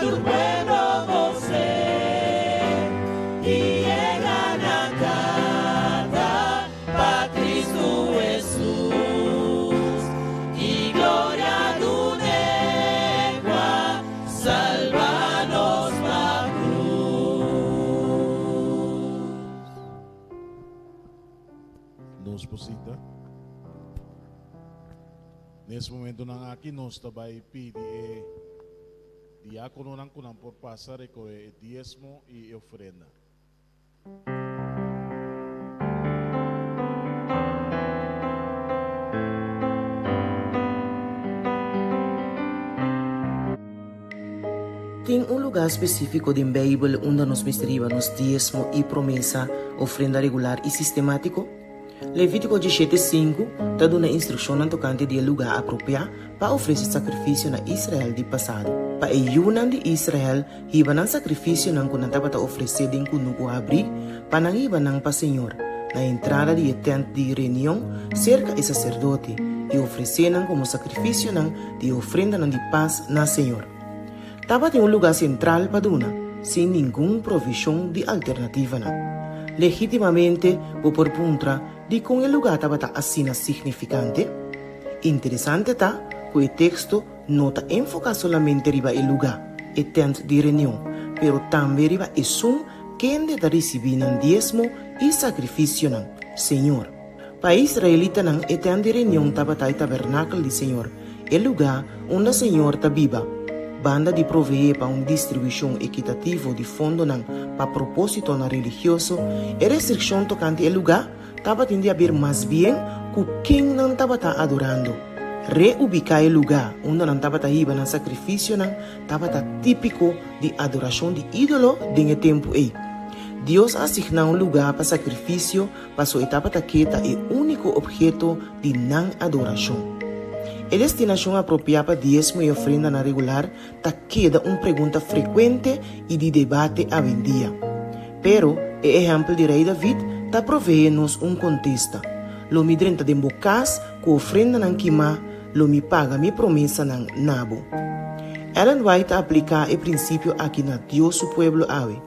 tu pueblo você y llegan a cada para Cristo Jesús y gloria tu negua salvanos la cruz. Nos posita. Nesse momento nang aqui nós também pedi diácono nang kunang por passar com o diezmo e ofrenda. Tem lugar específico da Bíblia onde nos misteriva nos diezmo e promessa, ofrenda regular e sistemático? Levítico 17:5 dá uma instrução no tocante de lugar apropriado para oferecer sacrifício na Israel de passado. Para o Yunan de Israel, iba ng sacrifício nang kunanta para oferecer din kunuko abri, para nang iba nang pa Senhor. Na entrada de tent de reunião, cerca e sacerdote, e oferecer nang como sacrifício nang de ofrenda nang de paz na Senhor. Tava tem lugar central para duna, sem nenhuma provisão de alternativa na. Legitimamente, por puntra, de com o lugar estava assim significante. Interessante tá, que o texto não está enfocado somente riba o lugar, e tent de reunião, pero também riba e sum quem de receber ng diezmo e sacrifício ng Senhor. Para Israelita ng e tent de reunião estava tabernáculo de Senhor, o lugar onde o Senhor está viva. Banda de proveer para uma distribuição equitativa de fundo para propósito na religioso e restrição tocante ao lugar estava tendo a haver mais bem que quem não estava adorando. Reubicar o lugar onde não estava iba na sacrifício estava típico de adoração de ídolo de tempo aí. Deus asignou um lugar para sacrifício para sua etapa quieta e único objeto de não adoração. A destinação apropriada para diezmo e ofrenda na regular queda uma pergunta frequente e de debate a dia. Pero, o exemplo de rei David provee-nos contexto. Lo mi drenta de bocas com ofrenda ng quima, lo mi paga mi promessa ng nabo. Ellen White aplica o princípio aqui na Deus o pueblo ave.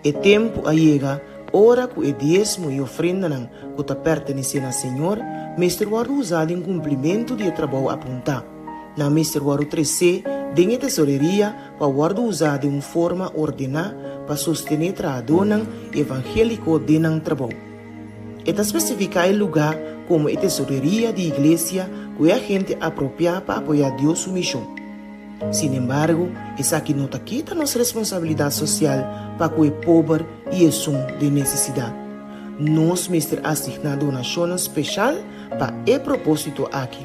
E tempo a llega, ora que o diezmo e ofrenda ng que pertenece ao Senhor, Mr. Waru usado em cumprimento de trabalho apontar. Na Mr. Waru 13, dengue tesoreria para Waru usado de forma ordenada para sostener trabalho evangélico de nang trabalho. Eta especifica o lugar como a tesoreria de igreja que a gente apropriada para apoiar Deus sua missão. Sin embargo, essa aqui não quita nossa responsabilidade social para que o pobre e o som de necessidade. Nós mestre asignar donação especial para o propósito aqui.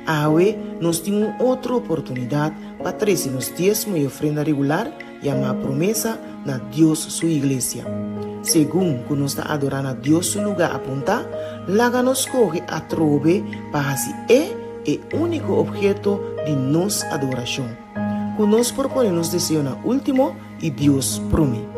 Awe, nós temos outra oportunidade para trazer nos diezmo e ofrenda regular e a promessa na Deus sua igreja. Segundo que nós está adorando a Deus seu lugar apontar, laga nos corre a trove para assim o único objeto de nossa adoração. Que nós proponemos desejo na último e Deus promete.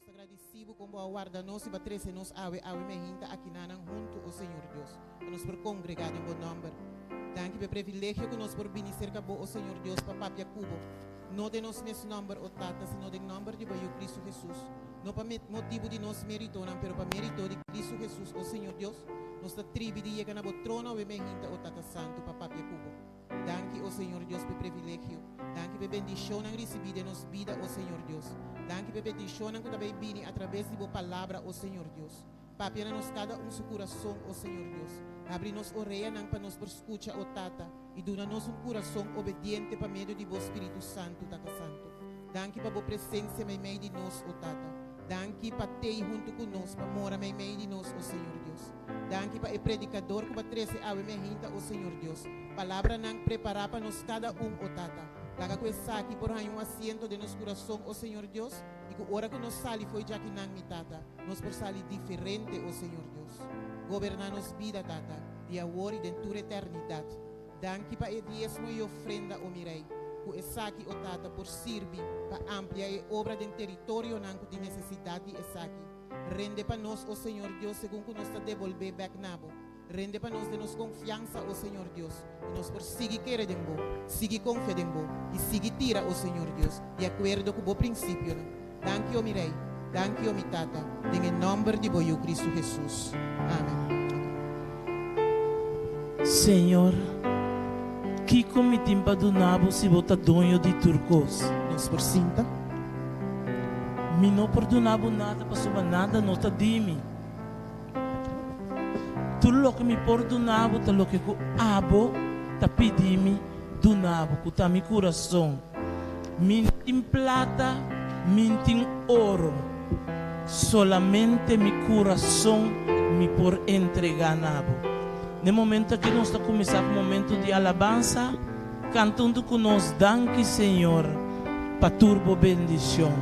Nos agradecido como aguarda-nos e batrece-nos ave mehinta aqui junto ao Senhor Deus. Nos por congregar em bom nome. Danke pelo privilégio que nos por vir cerca ao Senhor Deus para Papia Cubo. Não de nos nesse nome ou tata, sino de nome de Cristo Jesus. Não para motivo de nos mérito, não, pero para mérito de Cristo Jesus, o Senhor Deus. Nossa tribo de llegar na trono ave mehinta o tata santo para Papia Cubo. Danke, o Senhor Deus, pelo privilégio. Danke pela bendição que recebida em nossa vida, o Senhor Deus. Danke pela bendição que também vem através de boa palavra, o Senhor Deus. Papi, nos cada seu coração, o Senhor Deus. Abre-nos orelha para nos escutar, o Tata. E dona-nos coração obediente para meio de vosso Espírito Santo, Tata Santo. Danke para boa presença em meio de nós, o Tata. Danke para ter junto conosco, para morar em meio de nós, o Senhor Deus. Danke para o predicador que batrece ave mehinta, o Senhor Deus. Palavra não preparar para nós cada o Tata. Laga ko aqui por um assento de nosso coração, o Senhor Deus. E que hora que nós sali foi já que não me Tata. Nós por sali diferente, o Senhor Deus. Governar nos vida, Tata. De agora e de toda eternidade. Danke pa e diezmo e ofrenda o mirei. Ku esaki o tata por sirvi pa amplia e obra del territorio nanco de necessidade de esaki. Rende pa nos, o Senhor Deus, segundo que nos está devolver back nabo. Rende pa nos de nos confiança, o Senhor Deus. E nos por seguir querer de bo, seguir confiar de bo. E seguir tira, o Senhor Deus. De acordo com o bom princípio. Danke o mirei. Danke o mi tata. Em nome de Boio Cristo Jesus. Amém. Senhor, que comitimpa do nabo se bota donho de turcos. Nos por cinta. Mi não perdonavo nada, passava nada, não tá dimi. Tudo o que me perdonava, tá o que eu abo, tá pedimi do nabo, que tá meu coração. Mintim plata, mintim ouro. Solamente meu coração me por entregar nabo. No momento que nós estamos começando o momento de alabança, cantando com nós, danke Senhor, para turbo bendição.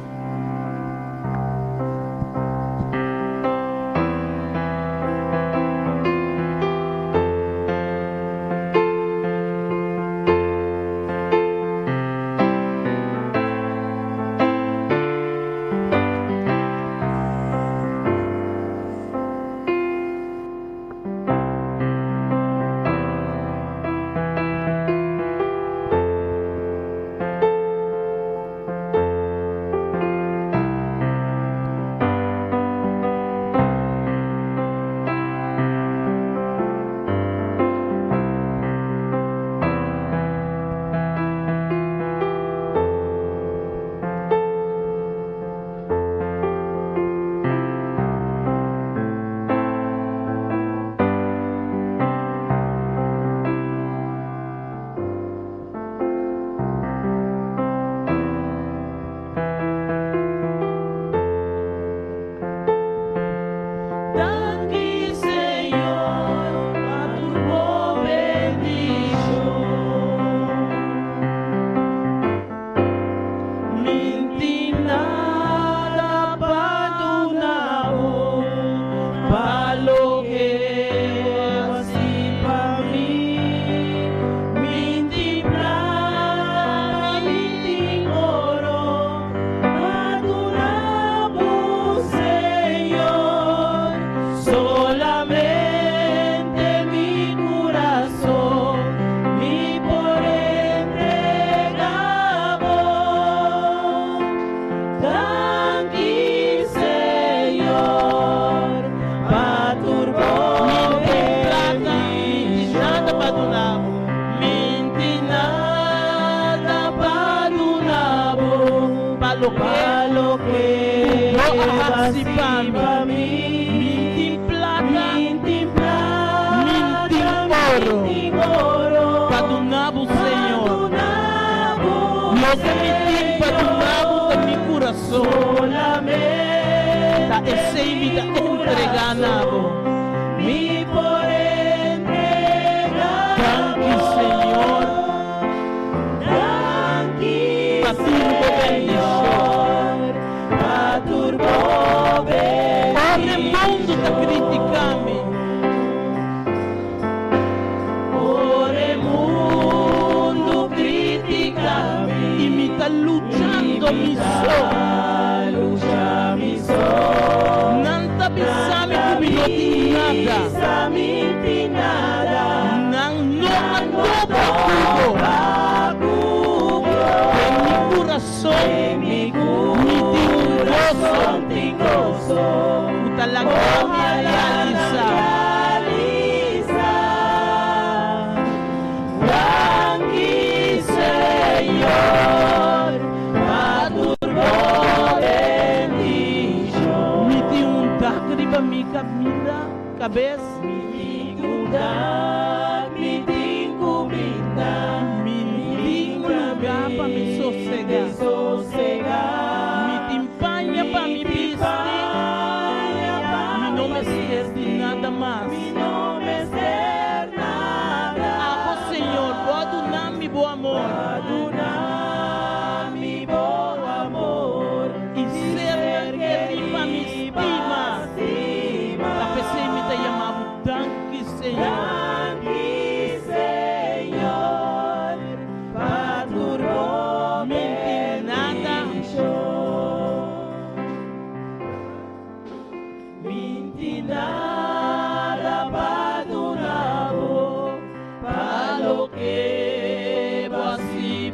Senhor.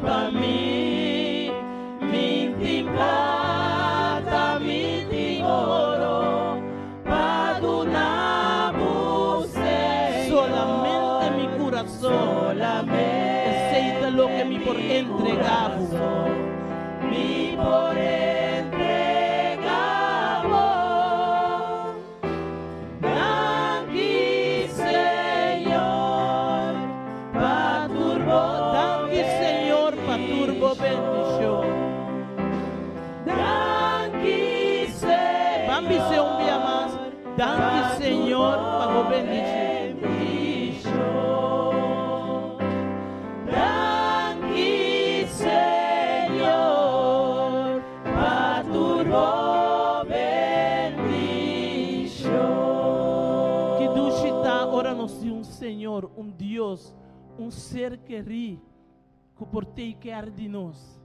pa mí, minti plata, minti oro, pa donarse. Solamente mi corazón, aceita lo que mi por entregado, mi por entregado. Danke Señor, pa turbo, danke Señor, pa turbo bendición. Danke Señor, Bambi se un día más, danke Señor, pa tu bendición. Danke Señor, pa turbo bendición. Que dushita ora nos de un Señor, un Dios, un ser que ri, que por te quer de nós.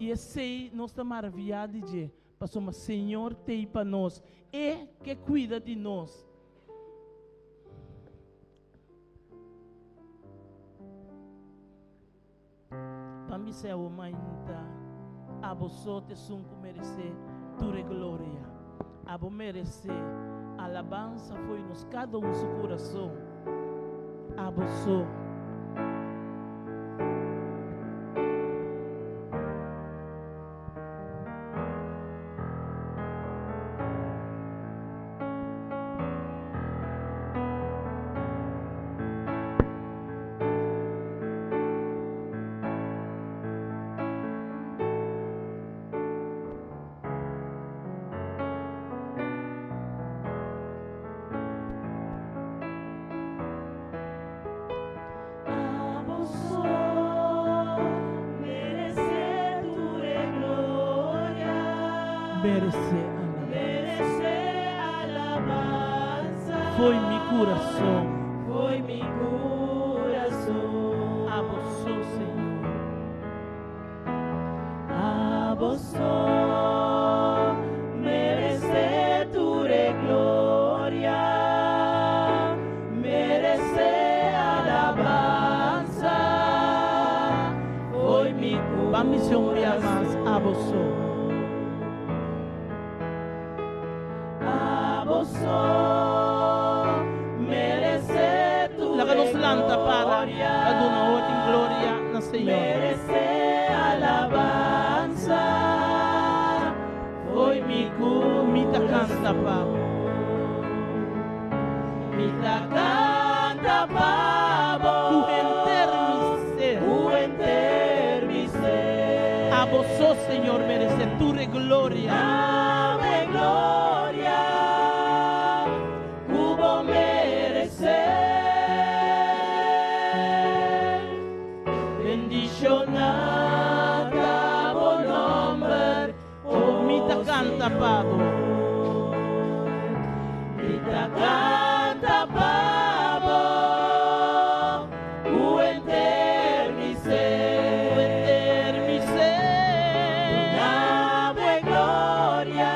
E esse nós está maravilhado de, passou mas Senhor te para nós, e que cuida de nós. Para mim é uma ainda, abo só te sunco merecer tua glória, abo merecer alabança foi nos cada um seu coração, abo só. Merece alabanza. Foi mi coração, Foi mi corazón. a vos, Senhor. A vos merece tu gloria, merece alabanza. Foi mi corazón. Vamos ser um dia mais, a vos. A vos merece tu Laga nos lanta para aduna outra glória na Senhor. merece alabanza. Foi mi Mita canta pa, Mita canta pavo, tu enter mi ser. mi ser. A vos, Senhor, merece tu glória. Dame gloria, cubo merecer. Bendicionata bon nombre, oh Mita canta pa, Mita canta pavo, enter mi ser. enter mi ser. Dame gloria,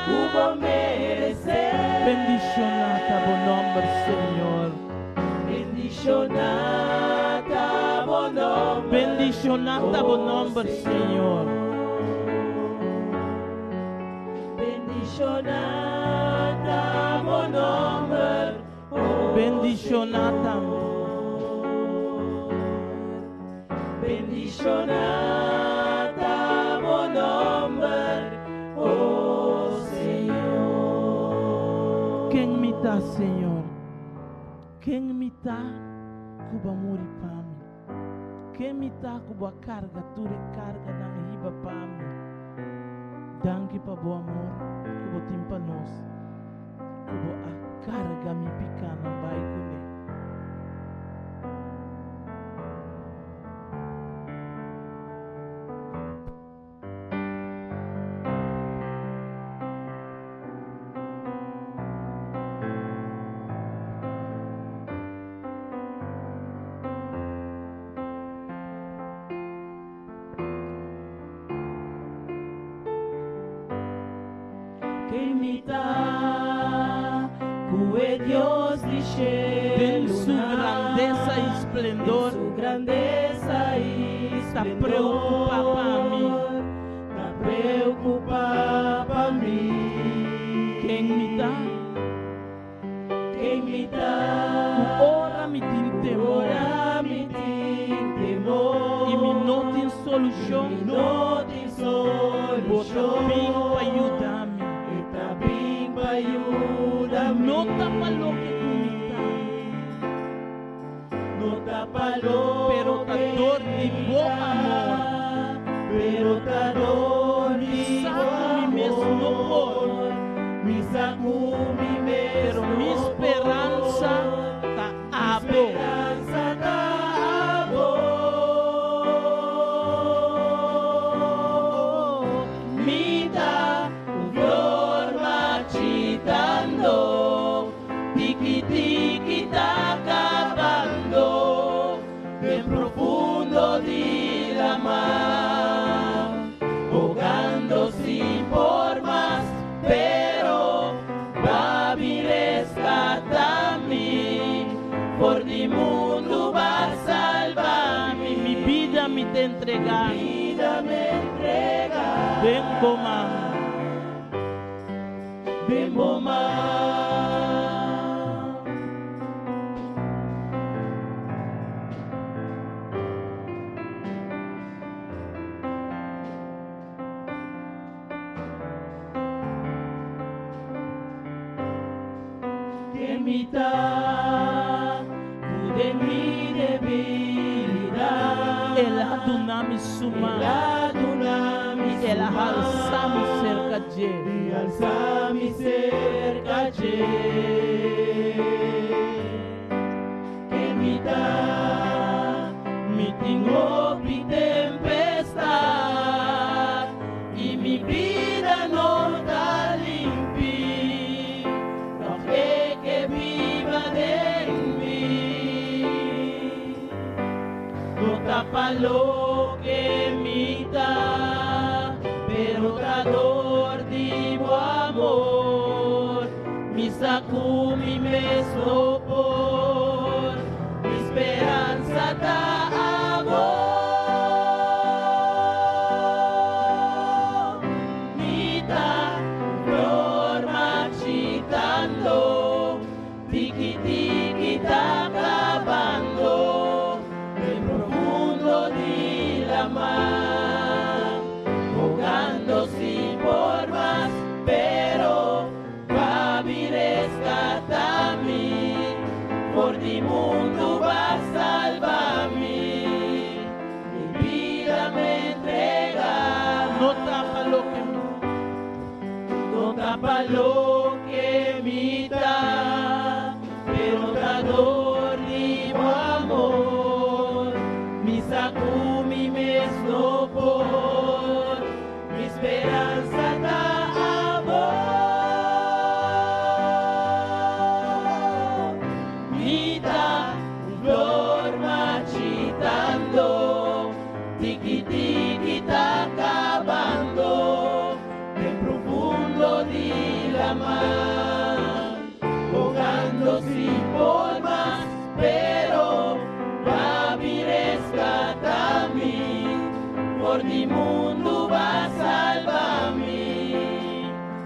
cubo merecer. Bendicionata bon nombre, Senhor. Bendicionata bon nombre, Bendicionata bon nombre, Senhor. bendicionata bon nombre, oh Bendicionata. bendicionata bon nombre, oh Señor. Quem me dá, Senhor? Quem me dá que vai morrer para mim? Quem me dá que vai carga, tu recarga na riba para mim? Danke para o amor que você tem para nós. Que você carga me picar na baia comigo. Que imita, que Dios dice, En su grandeza y esplendor, su grandeza y está esplendor. preocupada para mí. Está preocupada para mí. Quem me dá, Quem me dá ora me tem temor, ora me tem temor. e me não tem solução, E não tem bota bem solução. para ajudar-me. E tá bem para ajudar-me. Não tá falou que comigo, No tapalo, pero tá dor de bom amor. pero tá dor de Saco-me mesmo no amor. Me saco-me Pero mesmo minha esperança tá abo. Esperança tá amor. Me dá flor marchitando. Tiki-tiki tá acabando. Bem profundo de la mar, jugando sin formas, pero va a rescatarme, por el mundo va a salvarme, Mi vida me te entregar. vida me entrega, Vem comando. ven bomba. Que me dá tudo em mi debilidade. Ela dunami suma. Ela dunami Ela suma. alça-me cerca de. E alça-me cerca de. Que me dá me tenho de tempestade e minha vida não tá limpa. Não é que viva de mim. No tapa lo que me dá, pero tá dor de bom amor. Me saco me mesmo por esperança da amor. Me dá flor marchitando, tiki-tiki tá acabando, bem profundo de la mar, jugando sin formas, pero va a rescatarme, por el mundo va a salvarme, mi vida me entrega. No tapa lo que me. No tapa lo que me da, pero da dor de amor. Me saco mi mesmo por mi esperanza da amor. Me dá flor marchitando, tiki-tiki tá acabando, bem profundo de la mar, jugando sin formas, pero va a rescatarme, por el mundo va a salvarme,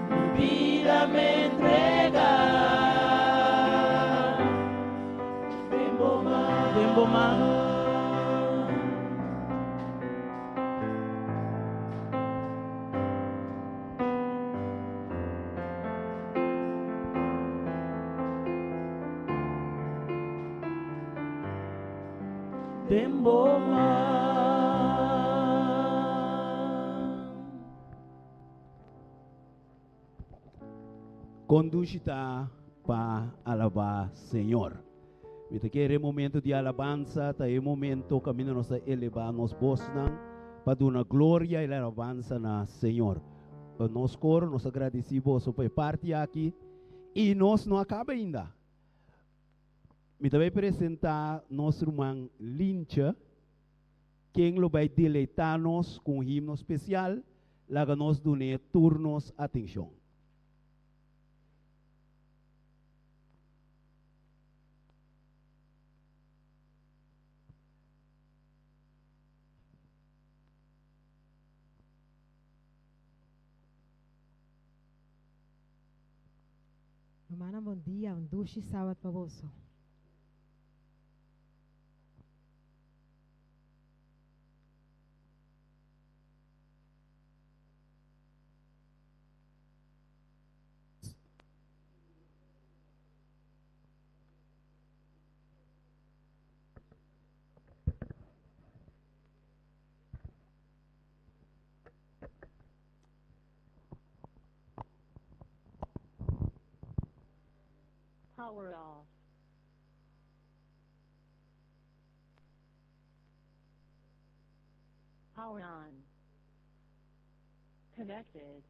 mi vida me entrega. Ven bomba. Vem bomar. Conduz-ta para alabar Senhor. Então, que é momento de alabança, é momento que nós elevar nos bosnan para dar uma glória e alabança na Senhor. Nós coro, nós agradecemos por parte aqui e nós não acaba ainda. Me também apresentar nosso irmão Lincha, quem vai deleitar-nos com um himno especial, lá que nós damos turnos atenção. semana, bom dia, um duche sábado para você. Power off. Power on. Connected.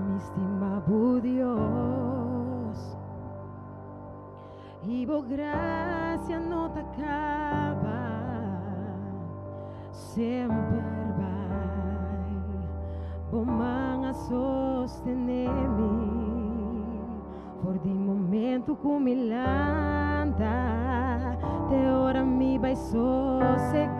Mi estimado Dios, y por gracia no te acaba, siempre vai, bom man a sostener-me, por de momento como me landa, de hora me vai sossegar,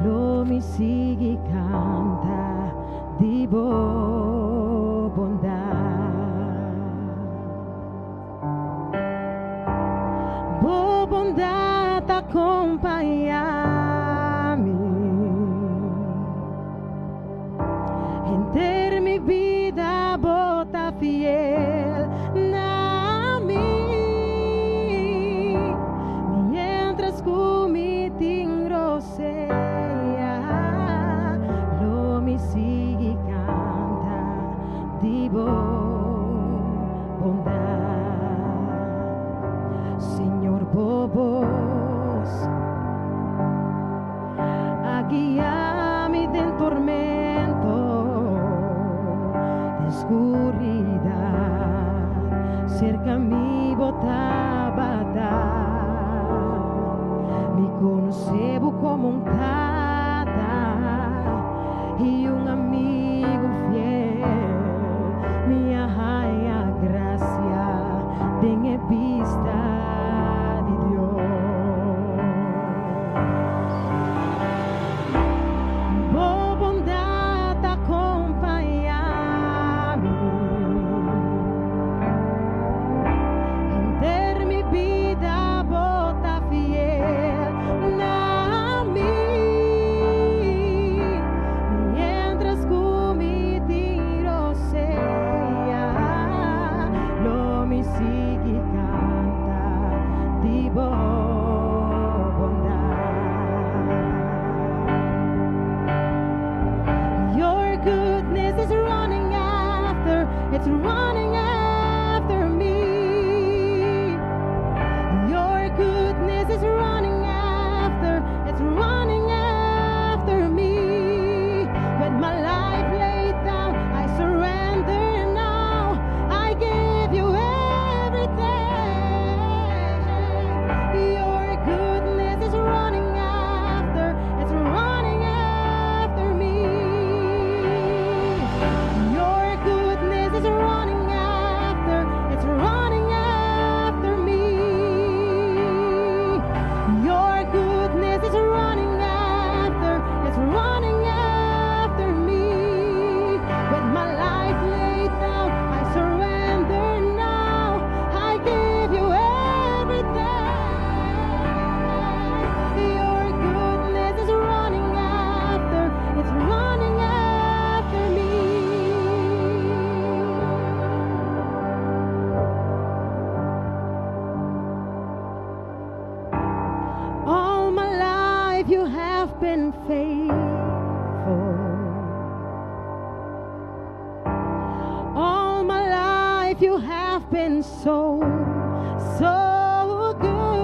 lo me sigue canta, de boa bondade, boa bondade acompanha-me, em ter minha vida bota fiel na mim, mientras comigo roceia, lo me sigue canta de bondade, Senhor bobos, a guiar-me em tormento, escuridão, cerca-me bota batalha, me conhecebo como tata e amigo fiel, minha rainha graça, tenha vista de Deus, boa bondade acompanha-me, em ter minha vida bota fiel na mim, mientras comigo roceia, lo me sigue canta de boa bondade. Your goodness is running after, it's running after me. Your goodness is running after, it's running after me. With my life laid down, I surrender now. I give you everything. Your goodness is running after, it's running after me. Your goodness is running after. so, so good.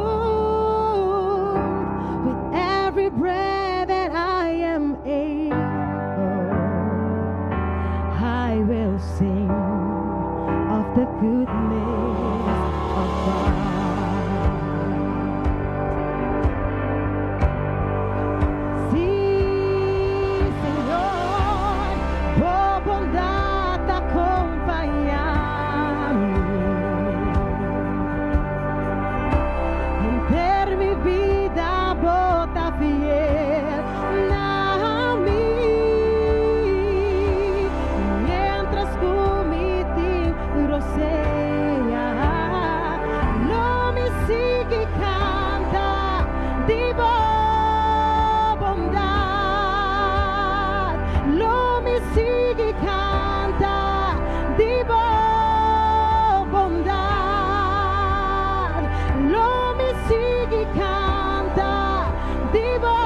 With every breath that I am able, I will sing of the goodness of God. Sí, Señor, por bondad acompañarme en mi vida, bota fiel a mí, mientras comigo sea, no me sigue canta de bondad, no me sigue canta de bondad, no me sigue canta de bondad.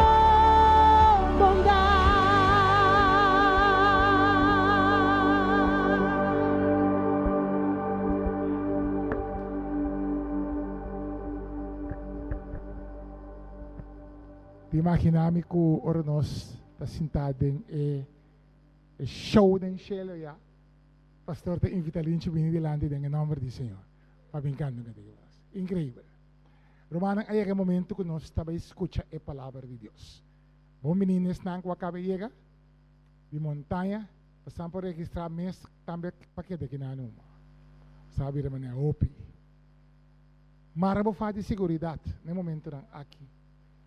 Ti imaginami ku ornos ta sintadeng e show den cielo ya. Pastor te invita linche bini delante del nombre di Signore. Va brincando con Dios. Increíble. Romano hay un momento que nos estaba escucha la palabra de Dios. Bom meninos nan kwa kabe llega de montaña, pasamos por registrar mes também paquete que na numa. Sabe de maneira opi. Marabo fa de seguridade no momento nan aqui.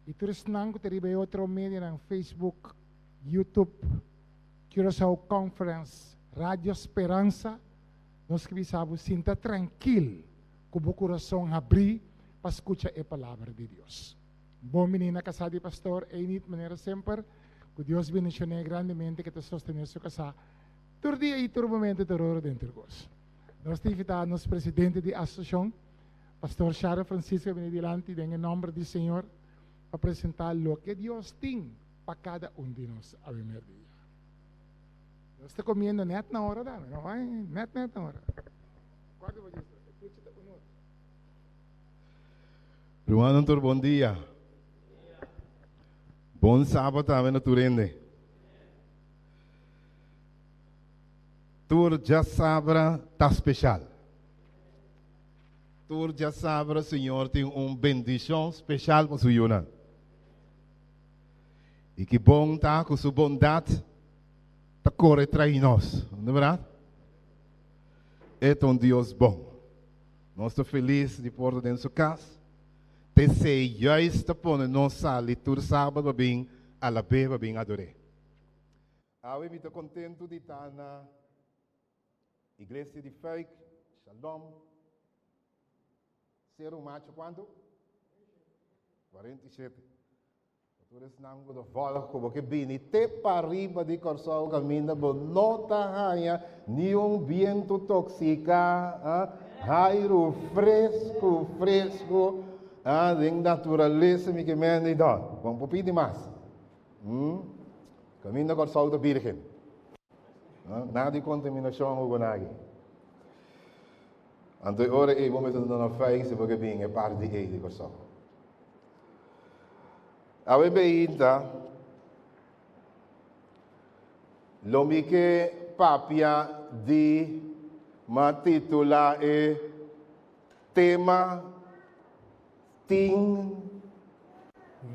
E terus nang teribe outro media nan Facebook, YouTube, Curaçao Conference, Rádio Esperança, nós que bisabo sinta tranquilo, com o coração abrir para escutar a palavra de Deus. Bom menina casada e pastor, e de maneira sempre, que Deus bendicione grandemente que te sostenha sua casa, todo dia e todo momento de ouro dentro de nós. Nós tivemos nosso presidente da associação, pastor Charles Francisco Benedilante, em nome do Senhor, para apresentar o que Deus tem para cada de nós a primeiro dia. Nós estamos comendo net na hora, não vai? Net na hora. Quatro vezes. Ruan, bom dia. Bom sábado também na Turende. Tur já sabra tá especial. Tur já sabra, Senhor, tem bendição especial para o Senhor. E que bom tá com sua bondade tá corre trai nós, não é verdade? É Deus bom. Nós estamos felizes de porta dentro da sua casa. Te sei, já está pondo nossa leitura sábado bem a la beba bem adoré. Eu estou contente de estar na igreja de fé, Shalom. Ser macho quanto? 47. Todos não vão falar como que bem te para riba de Curaçao caminha bo nota hanya nenhum viento tóxica, aire fresco. De natureza me que mende e dá. Vamos pedir mais. Caminho da Curaçao da Virgem. Nada de contaminação ou nada. Então, ora eu vou meter na fé se porque bem é parte de Curaçao. A bebida, lo que papia de matitula é tema tem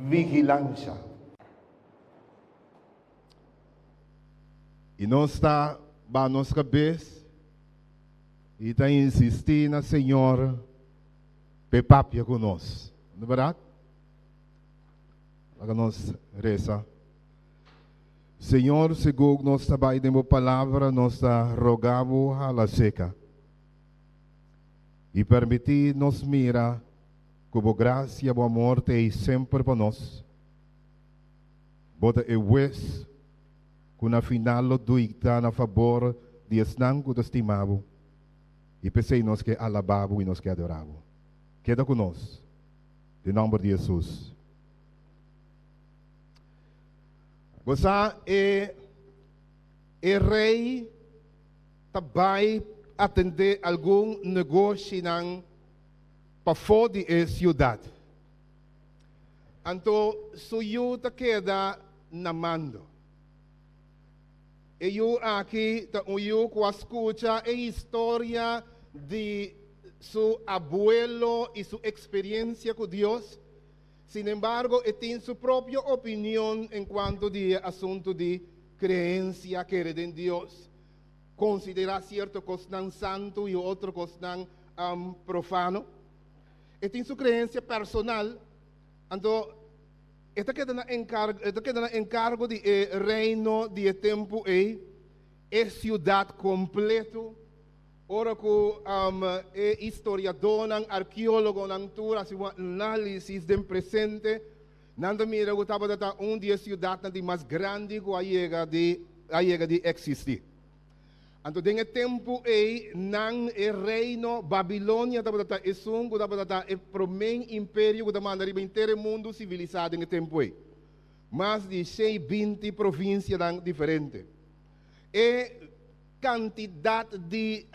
vigilância. E nós está para nossa cabeça e está insistindo na Senhora para papia conosco, não é verdade? Para nós reza. Senhor, segundo nós trabalho de uma palavra, nós rogamos a la seca. E permitir nos mira como graça e amor tem sempre para nós. Bota e wes, com a final do icta na favor de esnango do estimado. E pensei nós que alabavo e nós que adoravo. Queda conosco. Em nome de Jesus. Você é rei, também atender algum negócio ng pa-fora de cidade. Então, suyo ta queda na mando. E eu aqui, eu escuta a história de su abuelo y su experiencia con Dios. Sin embargo, tiene su propia opinión en cuanto al asunto de creencia que era en Dios. Considera cierto cosas santo y otro cosas profano. Tiene su creencia personal. Entonces, esta queda en encargo de reino de tiempo es ciudad completo. Ora que historiador, arqueólogo, natura, assim, análise do presente, nada mira que estava dia cidade mais grande que a chega de existir. Então, tem tempo nan reino Babilônia estava que estava o primeiro império que estava no inteiro mundo civilizado em tempo mais de 620 províncias diferentes. Quantidade de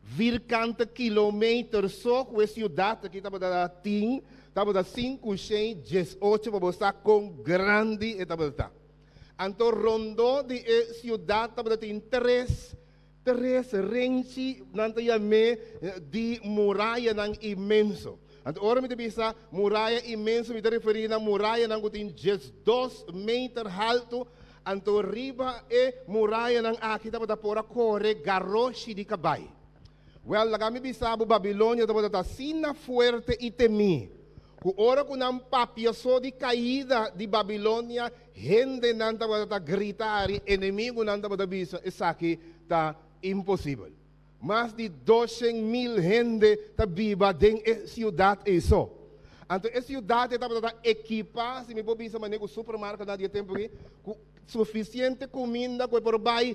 virgante quilômetros só com a cidade que estava da 5, 6, 18 para estar com grande estava. Então rondou de cidade estava tem três renchi nanti yame de muralha nang imenso. Então ora me bisa muralha imenso me referi na muralha nang tem 2 metros alto. Anto riba muralha ng aki dapat pora corre garroshi di kabay. Well, lagami bisabo Babilônia dapat sina fuerte e temi. Ku ora ku nang papiaso di caída di Babilônia, gente nan dapat gritari, enemigo nan dapat bisa esaki ta impossible. Mas de 12,000 gente ta viva den ciudad eso. Anto ciudad dapat equipa, se me po bisa manego supermercado na dia tempo que suficiente comida que por vai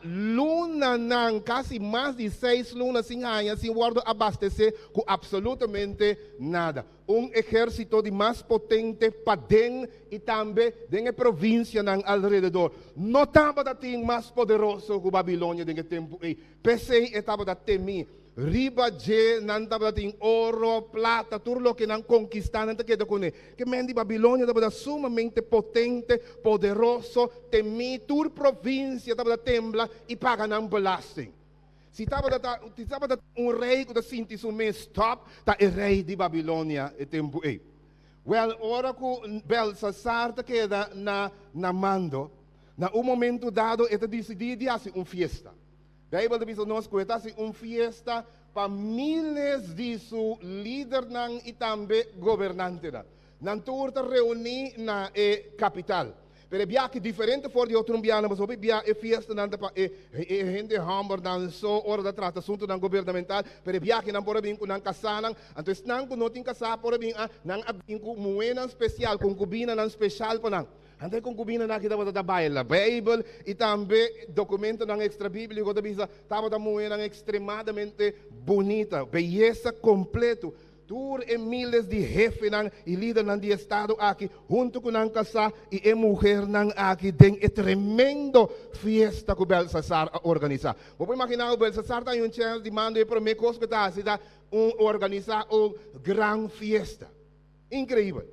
luna não quase mais de 6 lunas sem ganhar sem guarda abastecer com absolutamente nada exército de mais potente para dentro e também dentro da província não alrededor não estava da tem mais poderoso que Babilônia dentro tempo e PC estava da temi riba je nanta bating oro, plata, tudo lo que não conquistar, nanta que que mendi Babilônia estava sumamente potente, poderoso, temi, tur província estava tembla e paga não belasting. Se estava rei que sinti sume stop, tá o rei de Babilônia e tempo aí. Well, ora que Belsasar ta queda na mando, na momento dado, ele decidiu de fazer fiesta. A Bíblia diz nós que está fiesta para milhares de seus líderes e também governantes. Não turta reunir na capital. Pero havia que diferente for de outro ambiente, mas havia fiesta não para gente hamburg não só hora da trata assunto não governamental. Pero havia que não por bem com não casaram. Então não com não tem casar por bem não abim com moeda especial, concubina não especial para não. Andai concubina na kita bata baila Bible e também documento ng extra bíblico da bisa tava da moeda extremadamente bonita, beleza completo. Tur e miles de jefe ng e líder ng estado aqui junto com ang casa e mulher ng aqui den tremendo fiesta que Belsasar organiza. Vou imaginar o Belsasar tá um chance de mando e promete coisa que tá se dá organizar gran fiesta. Incrível.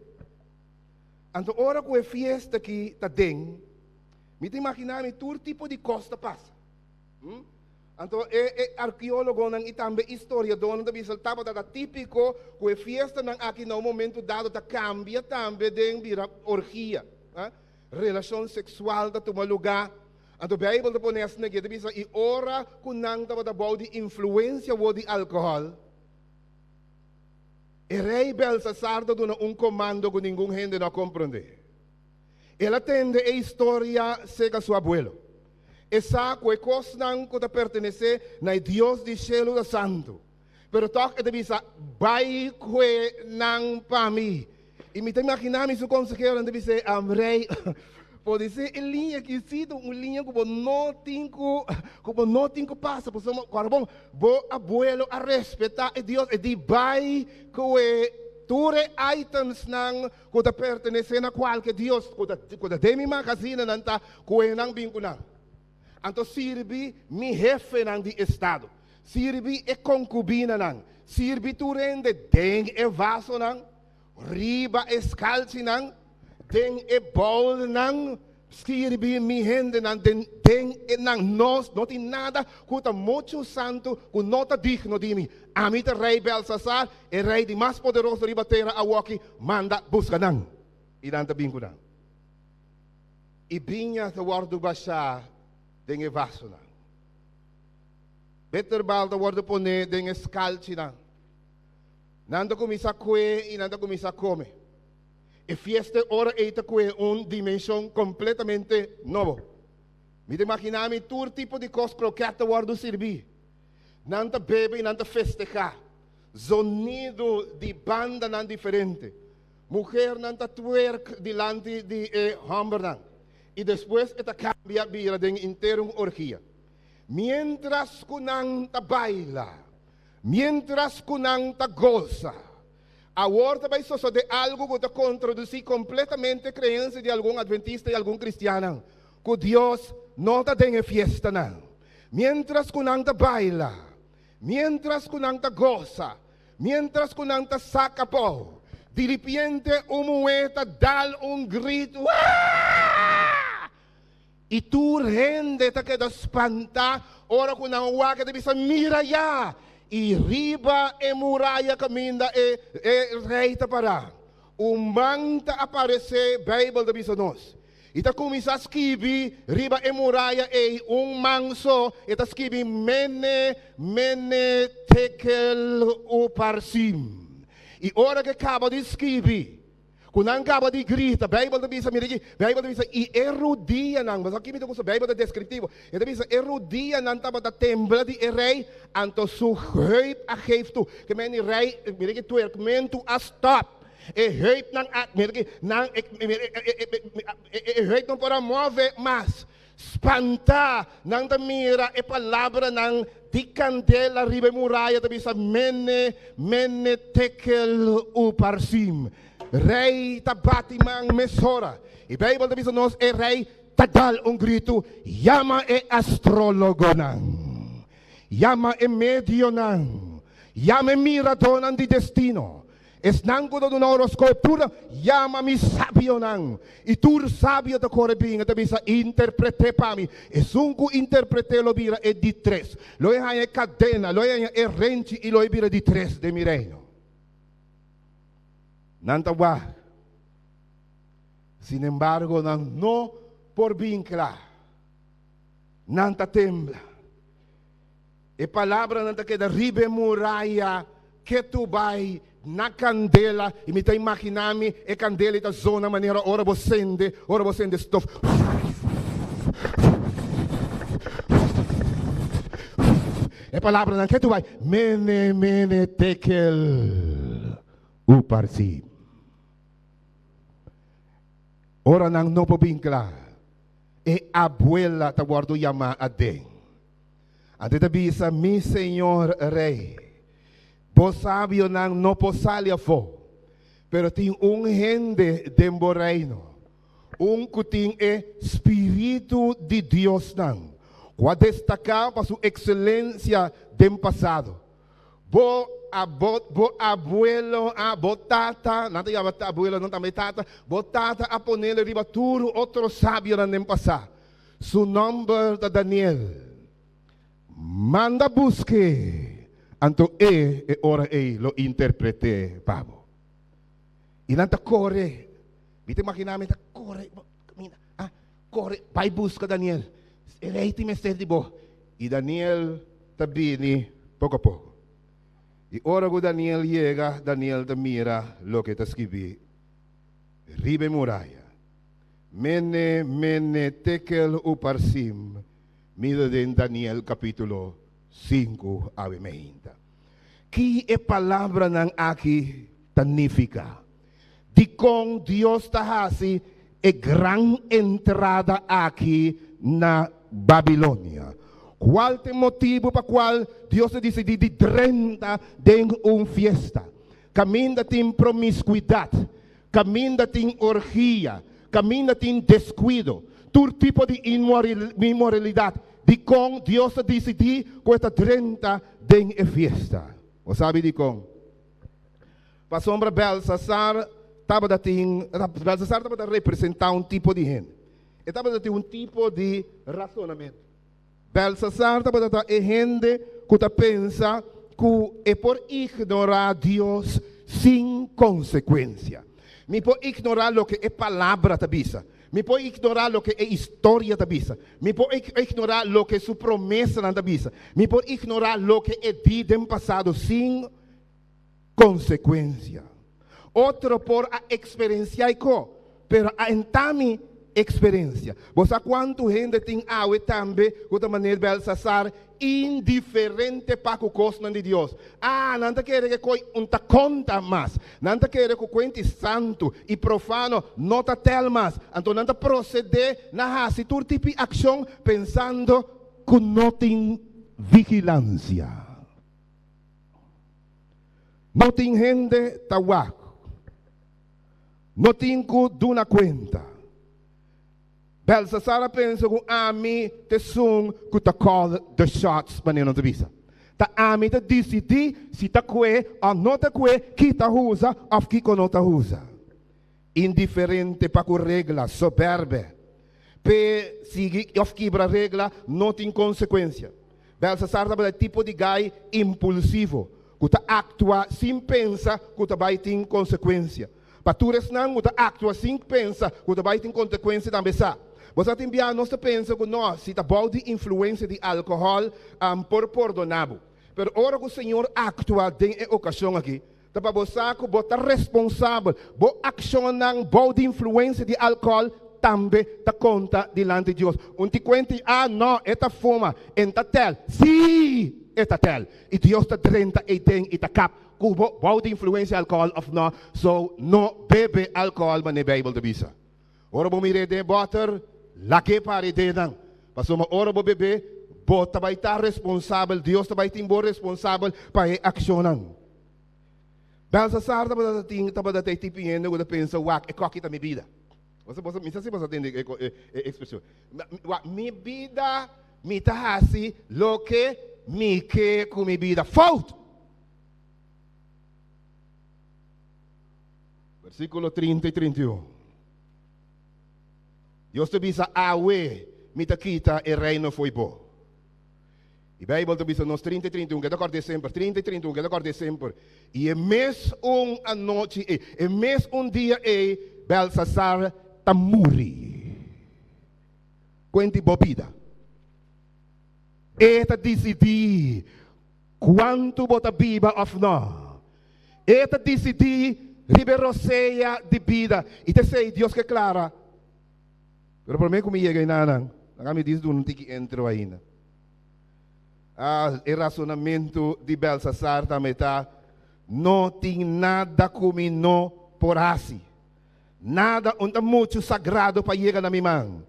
Então, ora que a fiesta que está dentro, me imaginar todo tipo de costa passa. Então, arqueólogo e também historiador não deve saltar para típico que a fiesta não aqui no momento dado tá cambia também dentro orgia, relação sexual da toma lugar. Então, a Bíblia põe assim que deve ser e ora que não tá para de influência ou de álcool. O rei Belsasar dá comando que ninguém gente não compreende. Ele atende a história seca seu abuelo. Essa que coisa que pertence a Deus de cielo da santo. Pero toque ele diz, vai que não para mim. E me imaginar meu consejero ele diz, rei, pode ser em linha que cito, uma linha que não tem que passar, por isso, bom, vou abuelo a respeitar a Deus e de vai que ture items nang que pertenecem a qualquer Deus, que demi magazine nanta que não vincular. Então sirve mi jefe nang de estado. sirbi e concubina nang, sirbi tu rende den e vaso nang, riba e scalzi nang, den e bowl nang, sirbi mi hende nang, den e nang nos, not in nada, kuta mucho santo, ku nota digno di mi. Amita rei Belsasar, e rei di mas poderoso ribatera awaki, manda busca nang. Idanta bingku nang. Ibinya te wardu basha, den e vaso nang. Beter balda wardu pone, den e scalci nang. Nanda comiça a comer e nanda comiça a comer. E fiesta ora eita comer dimensão completamente novo. Me imaginami todo tipo de coisa croqueta guardo servir. Nanda bebe e nanda festejar. Sonido de banda não diferente. Mulher nanda twerk delante de hamburger. E depois esta cambia vira de inteiro orgia. Mientras kunang baila. Mientras kunang goza, agora vai só de algo que está contraduzir completamente a crença de algum adventista e algum cristiano, que Deus não está dando fiesta não. Mientras kunang baila, mientras kunang goza, mientras kunang saca pó, de repente moeda dá grito, e tu rende te queda espantar, ora kunang waka te bisa mira ya. E riba e muralha caminha e reita para. Manta aparecer Bíblia da bisa nós. E tá começar a escrever riba e muralha e manso e tá escrever mene tekel uparsim. E hora que acaba de escrever, quando acaba de gritar, Bíblia da bisa mirigi, Bíblia da bisa e erudia nang, mas aqui me deu Bíblia da descritivo. E da bisa erudia nang tava da tembla de rei, anto su heup a geeft tu, que men rei mirigi twerk men tu a stop. E heup nang at mirigi nang heup não para mover mas spanta nang da mira e palavra nang di candela ribe muralha da bisa mene tekel uparsim. Rei tabatimang mesora. E Bíblia da bisa nós é rei tadal grito, yama e astrólogo nang. Yama e medio nang. Yama e mirador nang di destino. Es nango do na horoscopura, yama mi sabio nang. E tur sabio da corebinga da bisa interprete pami. E sunku interprete lo bira e di tres. Lo é cadena, lo é rente e lo bira di tres de mi reino. Nantawa. Sin embargo, no por vincla. Nanta tembla. E palavra nanta que da ribe muralha que tu vai na candela e me tá imaginando e candela da zona maneira ora você stuff. E palavra nanta que tu vai mene tekel uparsi. Ora nang no po vincla. E abuela ta guardo yama aden. Ante ta bisa mi Senhor Rei. Bo sabio nang no po salia fo. Pero ting gente dembo reino. Kuting Espírito de Deus nang. Qua destacar para su excelência dem passado. Bo abuelo, bo tata, nada ya abuelo, não também tata, bo tata a ponele riba turo outro sábio na nem passar. Su nome da Daniel. Manda busque. Anto e ora lo interprete pabo. E nanta corre. Vite imaginamente corre, camina. Corre, vai busca Daniel. Eleiti mestre di bo. E Daniel tabini pouco a pouco. E ora que Daniel chega, Daniel te mira lo que está escrito. Ribe muralha. Mene tekel uparsim. Mira em Daniel capítulo 5 a 20. Que é palavra nang aqui significa. De com Deus está assim, é grande entrada aqui na Babilônia. Qual é o motivo para qual Deus decidiu de 30 de fiesta? Caminha tem promiscuidade, caminha tem orgia, caminha tem descuido, todo tipo de imoralidade. De com Deus decidiu com esta 30 den e fiesta. O sabe de com? Para sombra Belsasar, Belsasar estava a representar um tipo de gente. Ele estava a ter um tipo de razonamento. Belsasar estava a ter gente que pensa que é por ignorar Deus sem consequência. Me pode ignorar o que é palavra da Bíblia. Me pode ignorar o que é história da Bíblia. Me pode ignorar o que é sua promessa da Bíblia. Me pode ignorar o que é dia do passado sem consequência. Outro por a experienciar co, pero a entami experiência. Você quanto gente tem awe também, de maneira Belsasar, indiferente para o costo de Deus. Não quer que coi ta conta mais. Não quer que o santo e profano não ta tel mais. Então não proceder na se todo tipo de ação pensando que não tem vigilância. Não tem gente tawak. Não tem que dar conta. Belsasar pensa que a mim te sung que te call the shots para não te visa. Ta a mim te decidir se te que ou não te que te usa ou que não te usa. Indiferente para a regra, soberbe. Pe seguir ou quebra a regra não tem consequência. Belsasar é o tipo de gai impulsivo que te atua sem pensar que te vai ter consequência. Para tu não que te atua sem pensar que te vai ter consequência também. Você tem que nós pensa que nós, se está bom de influência de álcool, por perdonável. Mas ora que o Senhor atua em ocasião aqui, tá para você que você responsável, boa ação não bom de influência de álcool também tá conta diante de Deus. Te conta, não, esta fuma, esta tel, sim, esta tel. E Deus está 30 e tem e tá cap, que bom de influência álcool of não, so não bebe álcool, mas na Bíblia de bisa. Ora vou me de butter. Laki para de nang. Paso ma ora bo bebe, bo tabay ta responsável, Deus tabay timbo responsável para a aksyonan. Belsasar tabay ta tipingendo ko da pensa wak e kokita mi vida. Você minsan si tem expressão. Mi vida mi tahasi lo que mi que com mi vida fault. Versículo 30 e 31. Deus te bisa awe, mita kita e reino foi bom. E a Bíblia te bisa nos 30 e 31, que é de sempre, 30 e 31, que é de sempre. E é mês a noite, é mês dia, Belsasar tamuri. Quanti bobida. Eta decidi quanto bota biba of no. Eta decidi riberoseia de vida. E te sei, Deus que clara. Pero por mim, como chega ainda, kami diz do não tem que entrar ainda. O razonamento de Belsasar também está, não tem nada como não por assim. Nada onde muito sagrado para chegar na minha mão.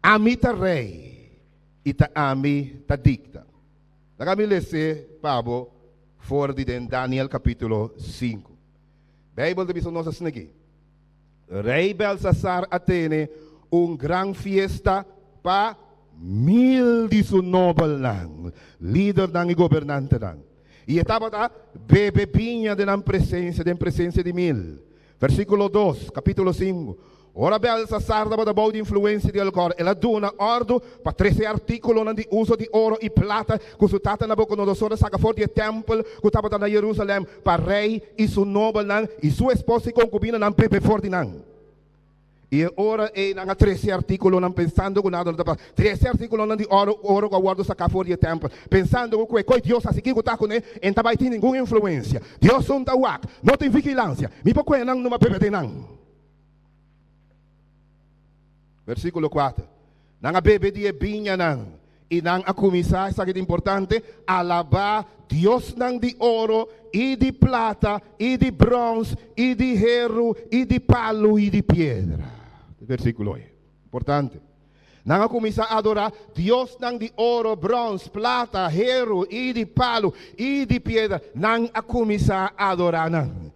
Ami ta rei, e ta ami ta dicta. Kami lese, Pablo, fora de Daniel capítulo 5. Bíblia de bispo nossa aqui. Rei Belsasar atene gran fiesta para 1019 lang, líder ng governante lang. E estava bebebinha de presença de 1000. Versículo 2, capítulo 5. Ora Belsasar dava boa de influência de alcor. Ela dona ordem para 13 artículos de uso de ouro e plata que o tata Nabucodonosor saca fora do templo que estava na Jerusalém para rei e seu nobre e sua esposa e concubina não bebe fora de não. E ora é na 13 artículos não pensando que nada 13 artículos de ouro que guardo saca fora do templo pensando que Deus assim que está com ele não vai ter nenhuma influência. Deus não está wak, não tem vigilância. Me porque não numa bebe de não. Versículo 4. Nang bebe di binha nang inang akumisa, isso aqui é importante, alabar Deus nang di ouro, e de plata, e de bronze, e de ferro, e de palo, e de pedra. Versículo 8. Importante. Nang akumisa adorar Deus nang di ouro, bronze, plata, ferro, e de palo, e de pedra. Nang akumisa adorar nang.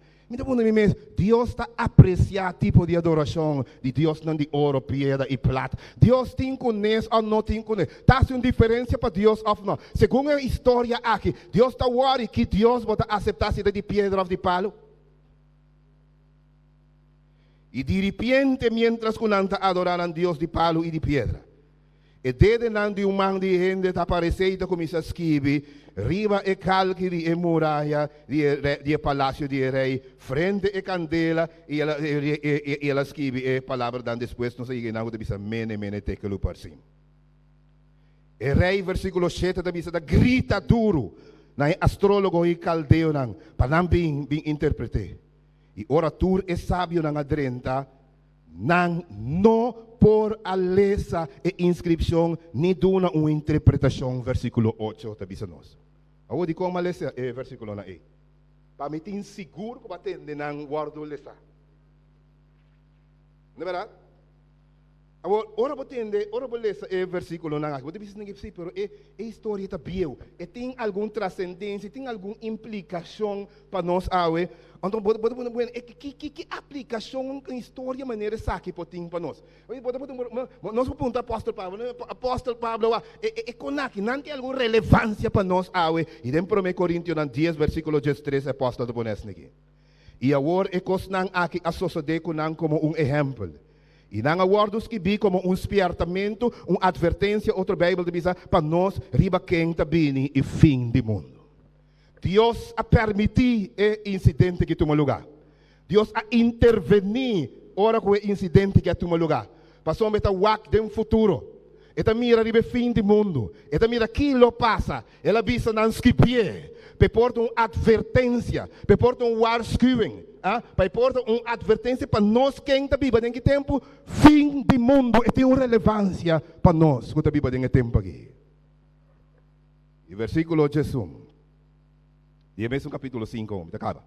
Deus está apreciando tipo de adoração de Deus não de ouro, pedra e prata. Deus tem conhece ou não tem conhece. Está uma diferença para Deus ou não. Segundo a história aqui, Deus está worried que Deus vai aceitar se de pedra ou de palo. E de repente, mientras que não adoraram Deus de palo e de pedra, e desde de um man de gente apareceu começa a escrever, riba e calque e muralha de palácio de rei, frente e candela, e ela escreve a palavra dan depois, não sei nada, bisa mene tekelu por cima. E rei, versículo 7, bisa grita duro, na astrólogo e caldeo nang, para não bem interpretar. E oratur e sábio nang adrenta, nang no por a lesa e inscrição ni duna uma interpretação, versículo 8, tabisa nós. Awo di como a lesa é versículo na e. Para me tin seguro que batende nang guardo lesa. Não é verdade? Awo ora batende, ora lesa é versículo na. Você bisa ninguém sei, pero é história tá bio. E tem algum transcendência, tem alguma implicação para nós awe. Então, que aplicação em história maneira saque poting para nós. Nós pergunta apóstolo Pablo, conaki, não tem alguma relevância para nós, e em 1 Coríntios 10, versículo 13, apóstolo de Bones aqui. E agora é que nós aqui associamos como um exemplo. E não aguardos que vi como um espertamento, uma advertência, outra Bíblia diz para nós, riba quem está bem e fim do mundo. Deus a permitir o incidente que toma lugar. Deus a intervenir ora com o incidente que toma lugar. Passou a wak de um futuro. Eta mira ribe fim do mundo. Eta mira aquilo passa. Ela visa não escrever. Pe porta uma advertência. Pe porta um waarschuwing. Pe porta uma advertência para nós quem está vivo. Em que tempo? Fim do mundo. E tem uma relevância para nós que está vivo em tempo aqui. E versículo 18. E é mesmo capítulo 5, acaba.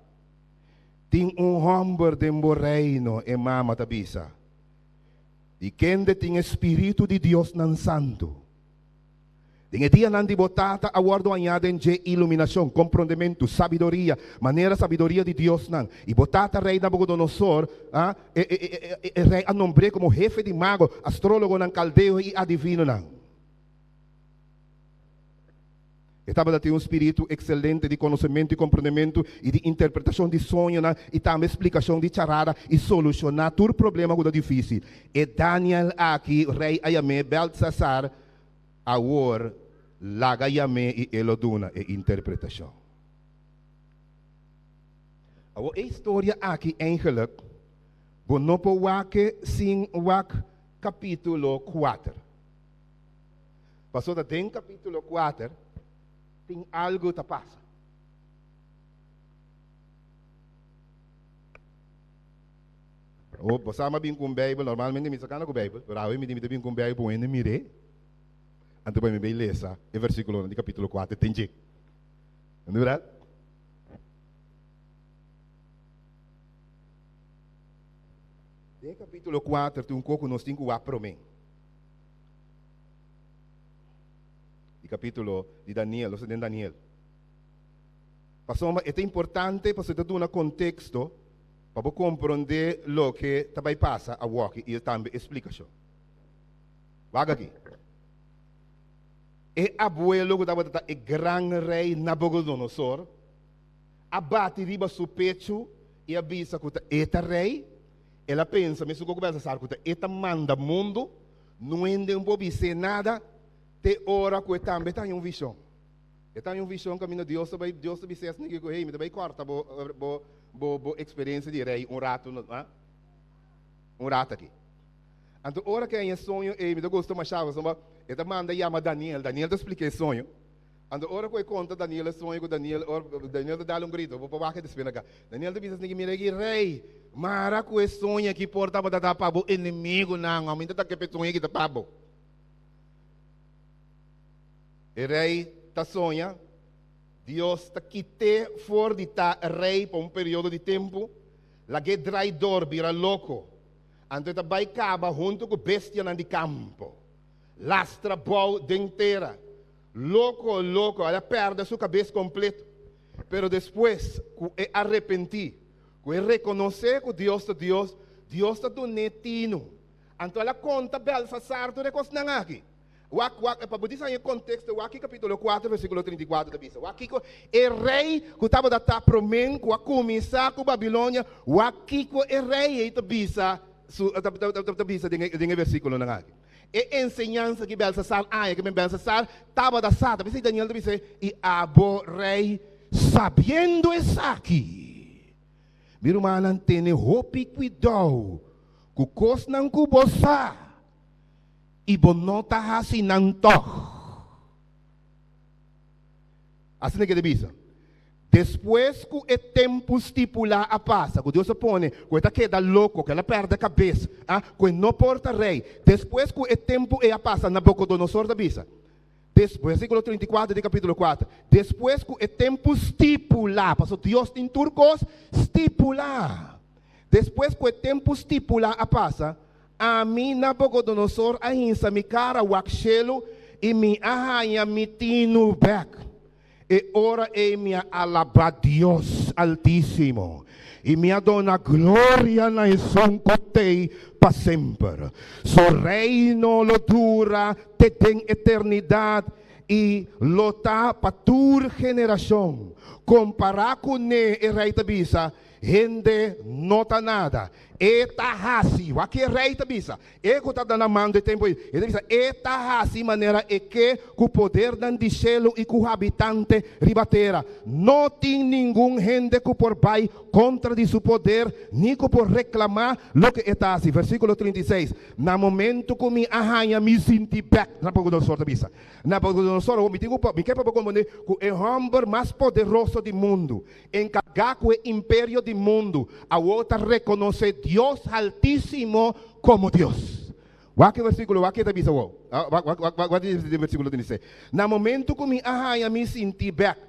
Tem homem de um reino e mama tabisa. E quem tem espírito de Deus não santo. Tem dia não de botata a guardo añaden de iluminação, compreendimento, sabedoria, maneira sabedoria de Deus não. E botata rei Nabucodonosor, rei a nombre como jefe de mago, astrólogo não caldeo e adivino não. Estava a ter um espírito excelente de conhecimento e compreendimento e de interpretação de sonho e também explicação de charada e solucionar todo problema que é difícil. E Daniel aqui, rei Ayame, Belteshazzar, agora, laga Ayame e eloduna e interpretação. A história aqui, eigenlijk, bonopo wake sin wak capítulo 4. Passou da den capítulo 4, tem algo que passa. Você ama bem com a Bíblia, normalmente me sacana com a Bíblia, mas eu me bem com a Bíblia, eu não mirei. Então, eu me ler o versículo do capítulo 4, tem jeito. Não é verdade? No capítulo 4, tem um pouco nós temos que aprender. O capítulo de Daniel, ou seja, de Daniel. É importante para você dar um contexto para compreender o que também passa a walk e também explicação. Vaga aqui. E abuelo que estava o grande rei Nabucodonosor abate riba seu pecho e avisa que este rei, ela pensa, mas o que começa a que este manda mundo, não ende um pouco nada. Te ora que também tem uma visão. E tem uma visão que Deus também disse assim que me também corta bo experiência de rei um rato aqui. Então ora que é sonho e me gosto mais chave, e manda chama Daniel te explica o sonho. Então ora que conta Daniel sonho que Daniel dá um grito, vou para que cá. Daniel te diz assim que me rei, mara que sonho que porta para dar para o inimigo não, aumenta que sonho que tá pabo. O rei está sonha, Deus está quite fora de estar rei por um período de tempo, lá que traidor vira louco, então está vai caba junto com bestia de campo, lastra bom de inteira, louco, ela perde sua cabeça completa, pero depois é arrepentir, Que reconocer que Deus está do netino. Então ela conta Belsasar do recos nangaki. Para poder sair contexto, aqui capítulo 4, versículo 34 da Bíblia. Aqui o rei que estava da promen, que começar com Babilônia, aqui o rei da Bíblia, tem versículo nangaki. É ensinança que Belsasar, que Belsasar estava da sata, pensei Daniel disse, e abo rei sabendo isso aqui. Meu irmão, tem hope cuidado, que coisa não cubosa. E bonota hasi nanto. Assim que devisa. Depois que o tempo estipulado a passa, que Deus se põe, que ela queda louco, que ela perde a cabeça, que não porta rei. Depois que o tempo é a passa, Nabucodonosor da bisa. Versículo 34 do capítulo 4. Depois que o tempo estipulado, passou Deus em turcos, estipulado. Depois que o tempo estipulado a passa, a mim Nabucodonosor ainda me cara wakshelo e me arranha me tino back. E ora e me alaba Deus Altíssimo. E me dona glória na son cotei para sempre. Seu reino lo dura te tem eternidade e lota para tua geração. Comparar com ne e rei da bisa, gente nota nada. Eta hasi, aqui rei da bisa. E que está dando mão de tempo. Ele diz, eta hasi maneira é que o poder de céu e o habitante ribatera. Não tem nenhum gente que por vai contra de seu poder, nem que por reclamar lo que está assim. Versículo 36. Na momento que me arranha, me senti back. Nabucodonosor da bisa. Nabucodonosor, me quer para compreender que é o homem mais poderoso do mundo. Encargar com o império do mundo. A outra reconhecer Dios Altísimo como Dios. Aqui versículo, aqui está bisa. Versículo 36. Na momento que me arranha, me senti back.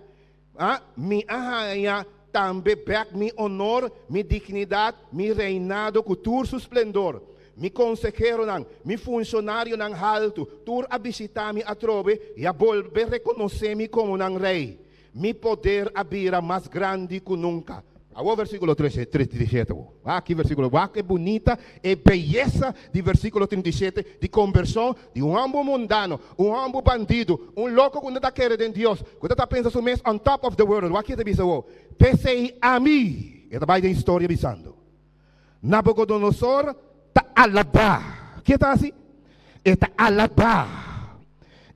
Me arranha também back me honor, me dignidade, me reinado com todo seu esplendor. Mi consejero mi funcionário alto, tur a visitar mi atrove e a volver reconhecer-me como rei. Mi poder abrirá mais grande que nunca. O versículo 37. Aqui versículo, que bonita e beleza de versículo 37 de conversão de homem mundano, homem bandido, louco que não está querendo em Deus, que está pensando mesmo on top of the world. Aqui está dizendo, pensei a mim. Esta vai da história avisando. Nabucodonosor está alabá. Que está assim? Está alabá.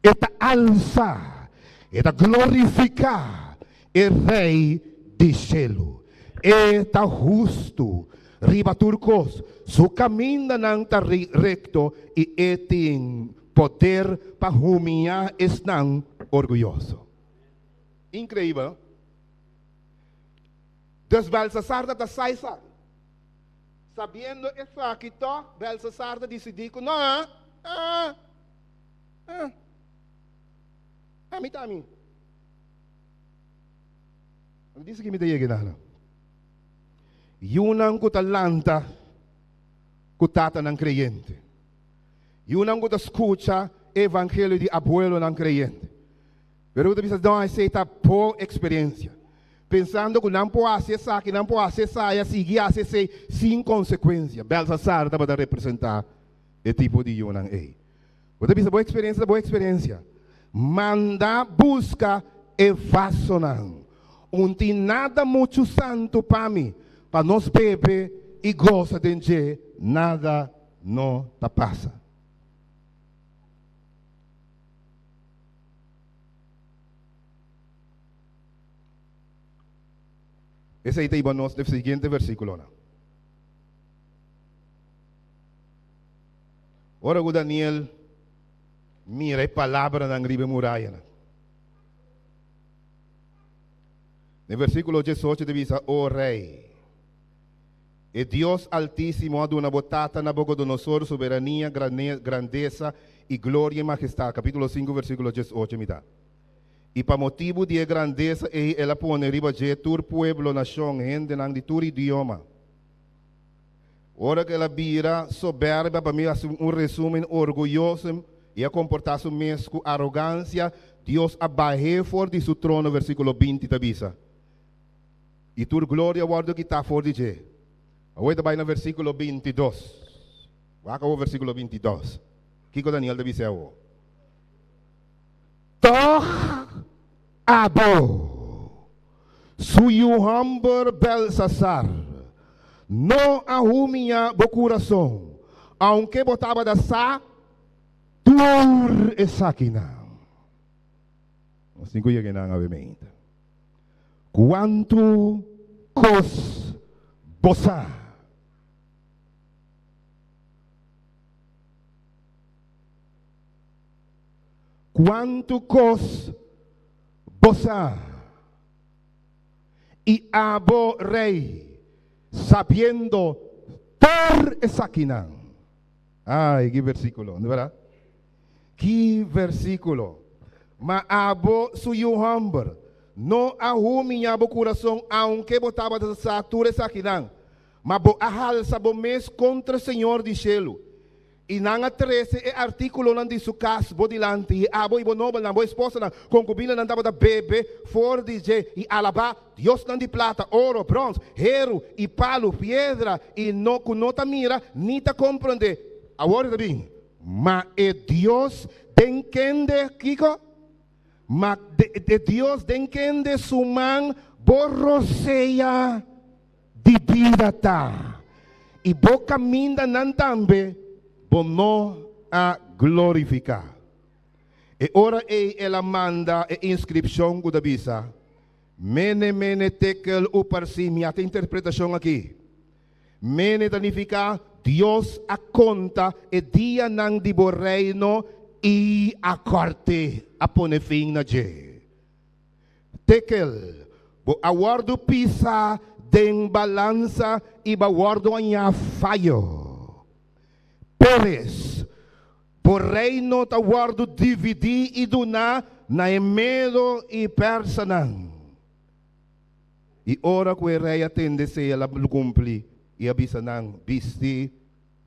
Está alça. Está glorificar o rei de céu. Está justo, riba turcos, su caminho não está recto e tem poder para humilhar estão orgulhoso. Incrível. Dus Belsasar da saisa. Sabendo isso aqui, Belsasar decidiu que não, a mim. Disse que me dei a yun ang kutalanta kutata ng creyente. Yun ang kutaskucha evangelho de abuelo ng creyente. Pero você não aceita por experiência. Pensando que não pode acessar, que não pode acessar e seguir acessar sem consequência. Belsasar estava a representar esse tipo de yun ang ei. Você pensa, boa experiência. Manda, busca e faça não. Não tem nada muito santo para mim. Para nós beber e goza de encher, nada não te passa. Esse aí está nós no seguinte versículo. Ora o Daniel mira a palavra na riba muralha. No versículo 18 diz, o rei. E Deus Altíssimo ad una botata Nabucodonosor, soberania, grandeza e glória e majestade. Capítulo 5, versículo 18, mitad. E para motivo de grandeza, ela põe riba de tur pueblo, nação, gente, de tur idioma. Ora que ela vira soberba, para mim, resumo orgulhoso, e a comportar-se mesmo com arrogância, Deus abaixou de seu trono, versículo 20 da bisa. E tua glória guarda que está fora de je. Agora vai no versículo 22. Vai o versículo 22. Que que Daniel deve ser? Toch abo suyo hamber Belsasar não arrumia o coração, aunque botava da sa tur esakina. Assim que eu não obviamente. Quanto cos bossa. Quanto cos bossa. E abo rei, sabiendo por esakina. Ai, que versículo, não é verdade? Que versículo. Ma abo suyo hamber, no arrumia bo coração, aunque botava da satura sakinan. Ma bo ahal sabo mes contra o Senhor de Shelo. E nanga 13 é artículo nan de sukas bo dilante e abo e bo nobel na bo esposa na concubina nan dava da bebê for de je e alaba Deus nan de plata, ouro, bronze, hero e palo, pedra e no kunota mira nita compreende. Agora tá bem. Ma é Deus den kende kiko? Ma de Deus den kende suman borroseia de vida ta. E bo caminda nan tambe bono a glorificar. E ora ela manda a inscrição da bisa. Mene tekel uparsi, minha interpretação aqui. Mene danifica Deus a conta e dia nang di bo reino e a corte a pone fim na je. Tekel, bo awardo pisa den balança e bawardo anya fallo. Peres, por reino ta guardo dividi e donar na medo e personan. E ora que o rei atende se ela cumpre e avisa nang bisti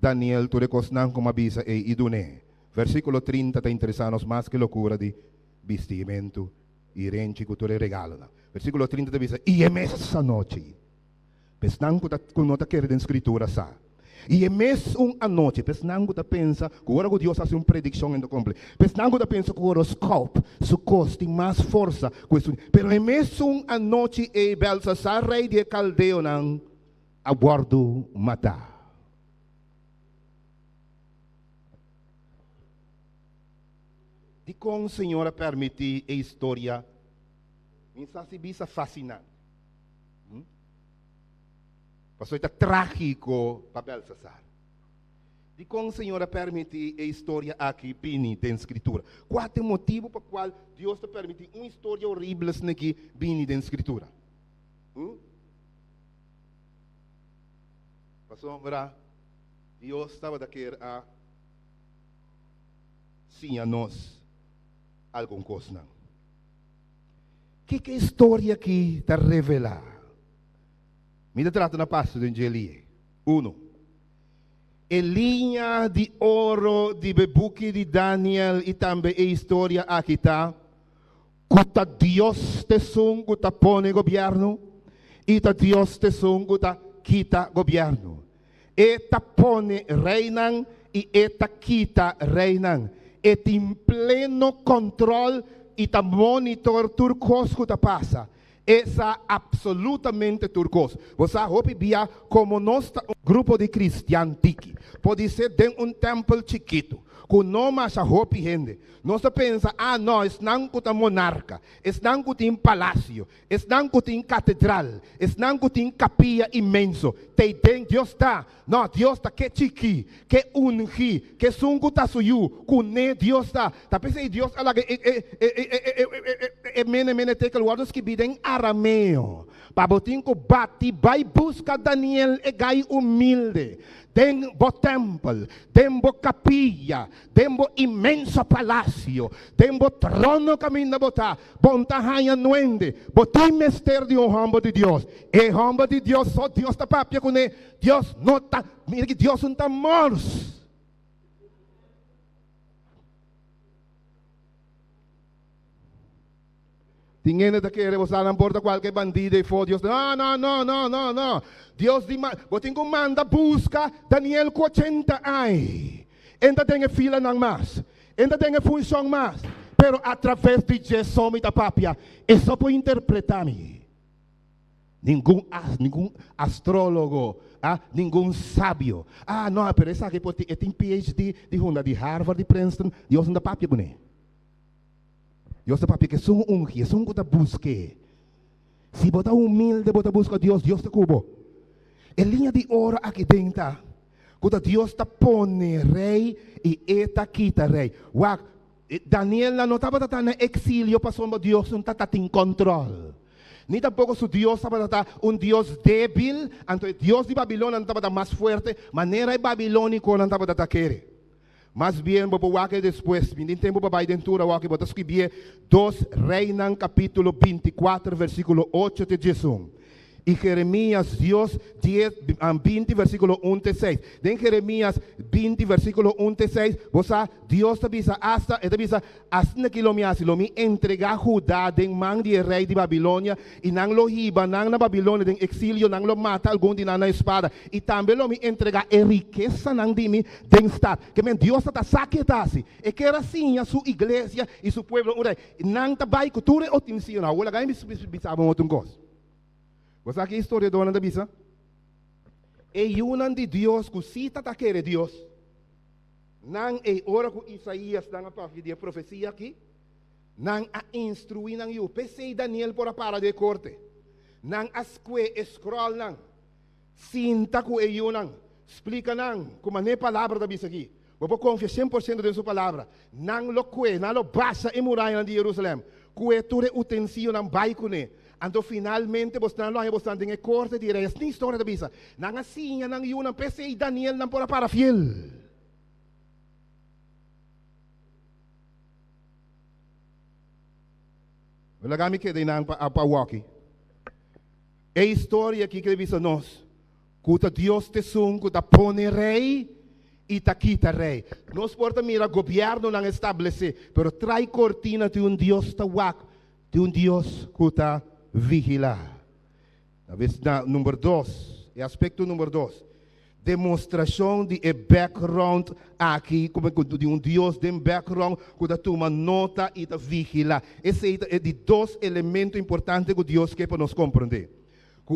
Daniel tu recosnan como avisa e idune. Versículo 30 está interessante mais que loucura de vestimento e rente que tu le regala. Versículo 30 te avisa e é essa noite. Pesnan que não está querendo escritura sa. E é mesmo a noite, pensando que pensa que agora que Deus faz uma predição em completo. Pensando que pensa que o horoscópio, seu costo tem mais força. Mas é mesmo a noite e Belsasar, rei de Caldeu, não aguardo matar. De como o Senhor permitir a história, me se fascinante. Passou está trágico para Belsasar. De como o Senhor permite a história aqui, bini, da Escritura. Qual é o motivo para o qual Deus te permite uma história horrível aqui, bini, da Escritura? Passou, verá? Deus estava daquele a sim a nós alguma coisa não. Que a história aqui está revelar? Me trata na passo de Angelie. 1. A linha de ouro de Bebuque de Daniel e também a história aqui está. Kuta Deus te son, kuta pone governo. E ta Deus te son, kuta kita governo. Eta pone reinan e eta kita reinan. Et in pleno control e ta monitor turcos kuta passa. Essa absolutamente turcos. Você sabe via como nós um grupo de cristianos pode ser dentro templo chiquito. Com nome a roupa gente. Nós pensa, nós não com monarca, não com palácio, não com catedral, não com capilla imenso. Tem Deus está, não Deus está que chiqui, que ungi, que sungu tá suyu, com Deus está. Tá pensa Deus ela mene te que guardas que bidem arameo. Pabotinco bati, vai busca Daniel e gai humilde. Den bo templo, den bo capilla, den bo imenso palácio, den bo trono caminho botar, bontahanha nuende, botim mester de homem de Deus. E homem de Deus, só Deus está papia com ele. Deus não está, mira que Deus não está morto. Tingene da que vos não importa qualquer bandido e for Deus. Não. Deus manda busca Daniel 80 ai. Ainda tem fila não mais. Ainda tem função mais. Pero através de Jesus da papia, é só para interpretar-me. Nenhum astrólogo, nenhum sábio. Não, pero essa aqui tem PhD de Harvard, de Princeton, Deus não dá papia com ele. Deus da papia que são que são que busque. Se você humilde, você busca Deus, Deus te cubo. É linha de ouro aqui dentro. Quando Deus te põe rei e eta quita rei. Daniel não estava no exílio, passou mas Deus não está em controle. Nem tampouco se Deus estava Deus débil, então Deus de Babilônia não estava mais forte, maneira babilônica não estava a querer. Mas bem, vou que depois, nem tempo para a dentura, vou escrever 2 Reis, capítulo 24, versículo 8 de Jesus. E Jeremias 20, versículo 1 e 6. Em Jeremias 20, versículo 1 e 6, Deus te avisa hasta que lo mi entrega Judá den man de rei de Babilônia e não lo hiba, não na Babilônia den exílio, não lo mata algum de na espada. E também lo mi entrega a riqueza não de mim den estado. Que men Deus está saquetasi. E que era assim a sua igreja e seu povo. Não te vai cultura ou tinsina. Olha, ganha bisabam outro gosto. Você sabe que a história da Ana Bisa? É uma de Deus, que cita a querer Deus. Não é hora que Isaías dá a profecia aqui. Não a instruir não eu. Pensei Daniel por a para de corte. Não as que scroll não. Sinta que é eu não. Explica não. Como não é palavra da Bisa aqui. Vou confiar 100% de sua palavra. Não lo que, não lo baixa e muralha de Jerusalém. Que tudo utensílio não vai com ele. Então, finalmente, você está em corte de reis. Nem história da bisa. Não assim, não eu, não pensei e Daniel não para fiel. Olha, kami que daí não para walkie. É a história aqui que bisa nós. Que Deus te sun, que põe rei e te quita rei. Nós porta mira governo não estabelecer, pero trai cortina de Deus te wak, de Deus que te vigilar. Número 2, aspecto número 2, demonstração de background aqui, como de Deus, de background, que da toma nota e da vigilar. Esse é de 2 elementos importantes que Deus quer para nos compreender.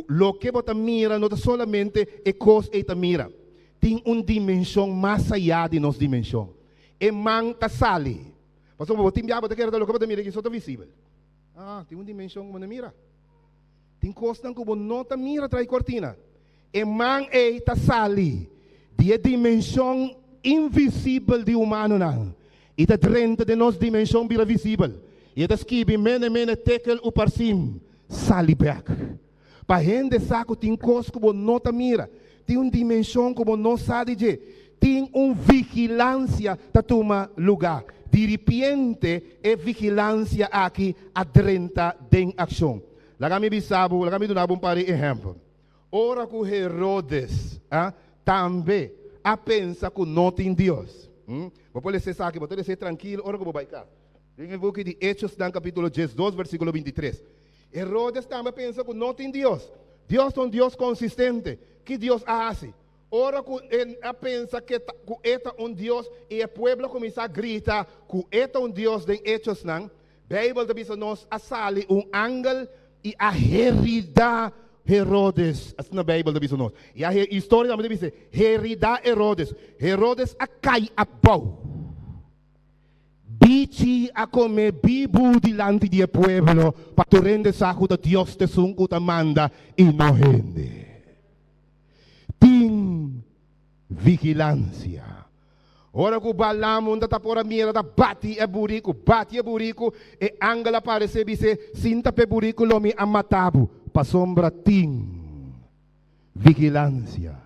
Lo que você mira não solamente é coisa que mira, tem uma dimensão mais allá de nossa dimensão. É man ta sali. Pastor, você tem que querer dar o que você mira que só está visível. Tem uma dimensão que você mira. Tem coisas que você não mira atrás da cortina. E man ta sali. De dimensão invisível de humano não. E da dentro de nossa dimensão vira visível. E da skibi mene tekel o parsim sali back. Para gente saco tem coisas que você não mira. Tem uma dimensão que você não sabe de. Tem uma vigilância da toma lugar. De repente, é vigilância aqui adrenta de ação. Lagami bisabo, lagami donava para exemplo. Ora que Herodes também a pensa que não tem Deus. Vou poder ser aqui, vou poder ser tranquilo, ora que vou baicar. Tem um pouco de Hechos, capítulo 2, versículo 23. Herodes também pensa que não tem Deus. Deus é um Deus consistente. Que Deus faz? Ora que ele pensa que é um Deus e o povo começa a gritar que é um Deus de Hechos não. Bíblia diz nos a sali ángel e a herida Herodes. Assim na Bíblia diz nos. E a história também diz herida Herodes. Herodes a cai a pau. Bici a comer bibu dilante do povo para tu rende saco da Deus te sunco te manda e não rende. Tem vigilância. Ora que o balamo não está por a mira, bate e burico, e angela aparece e diz, sinta pe burico, lomi amatabu, pa sombra tem vigilância.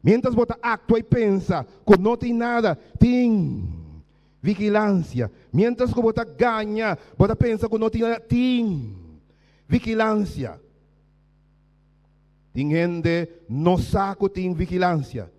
Mientras você actua e pensa que não tem nada, tem vigilância. Mientras que você ganha, você pensa que não tem nada, tem vigilância. Tem gente no saco tem vigilância.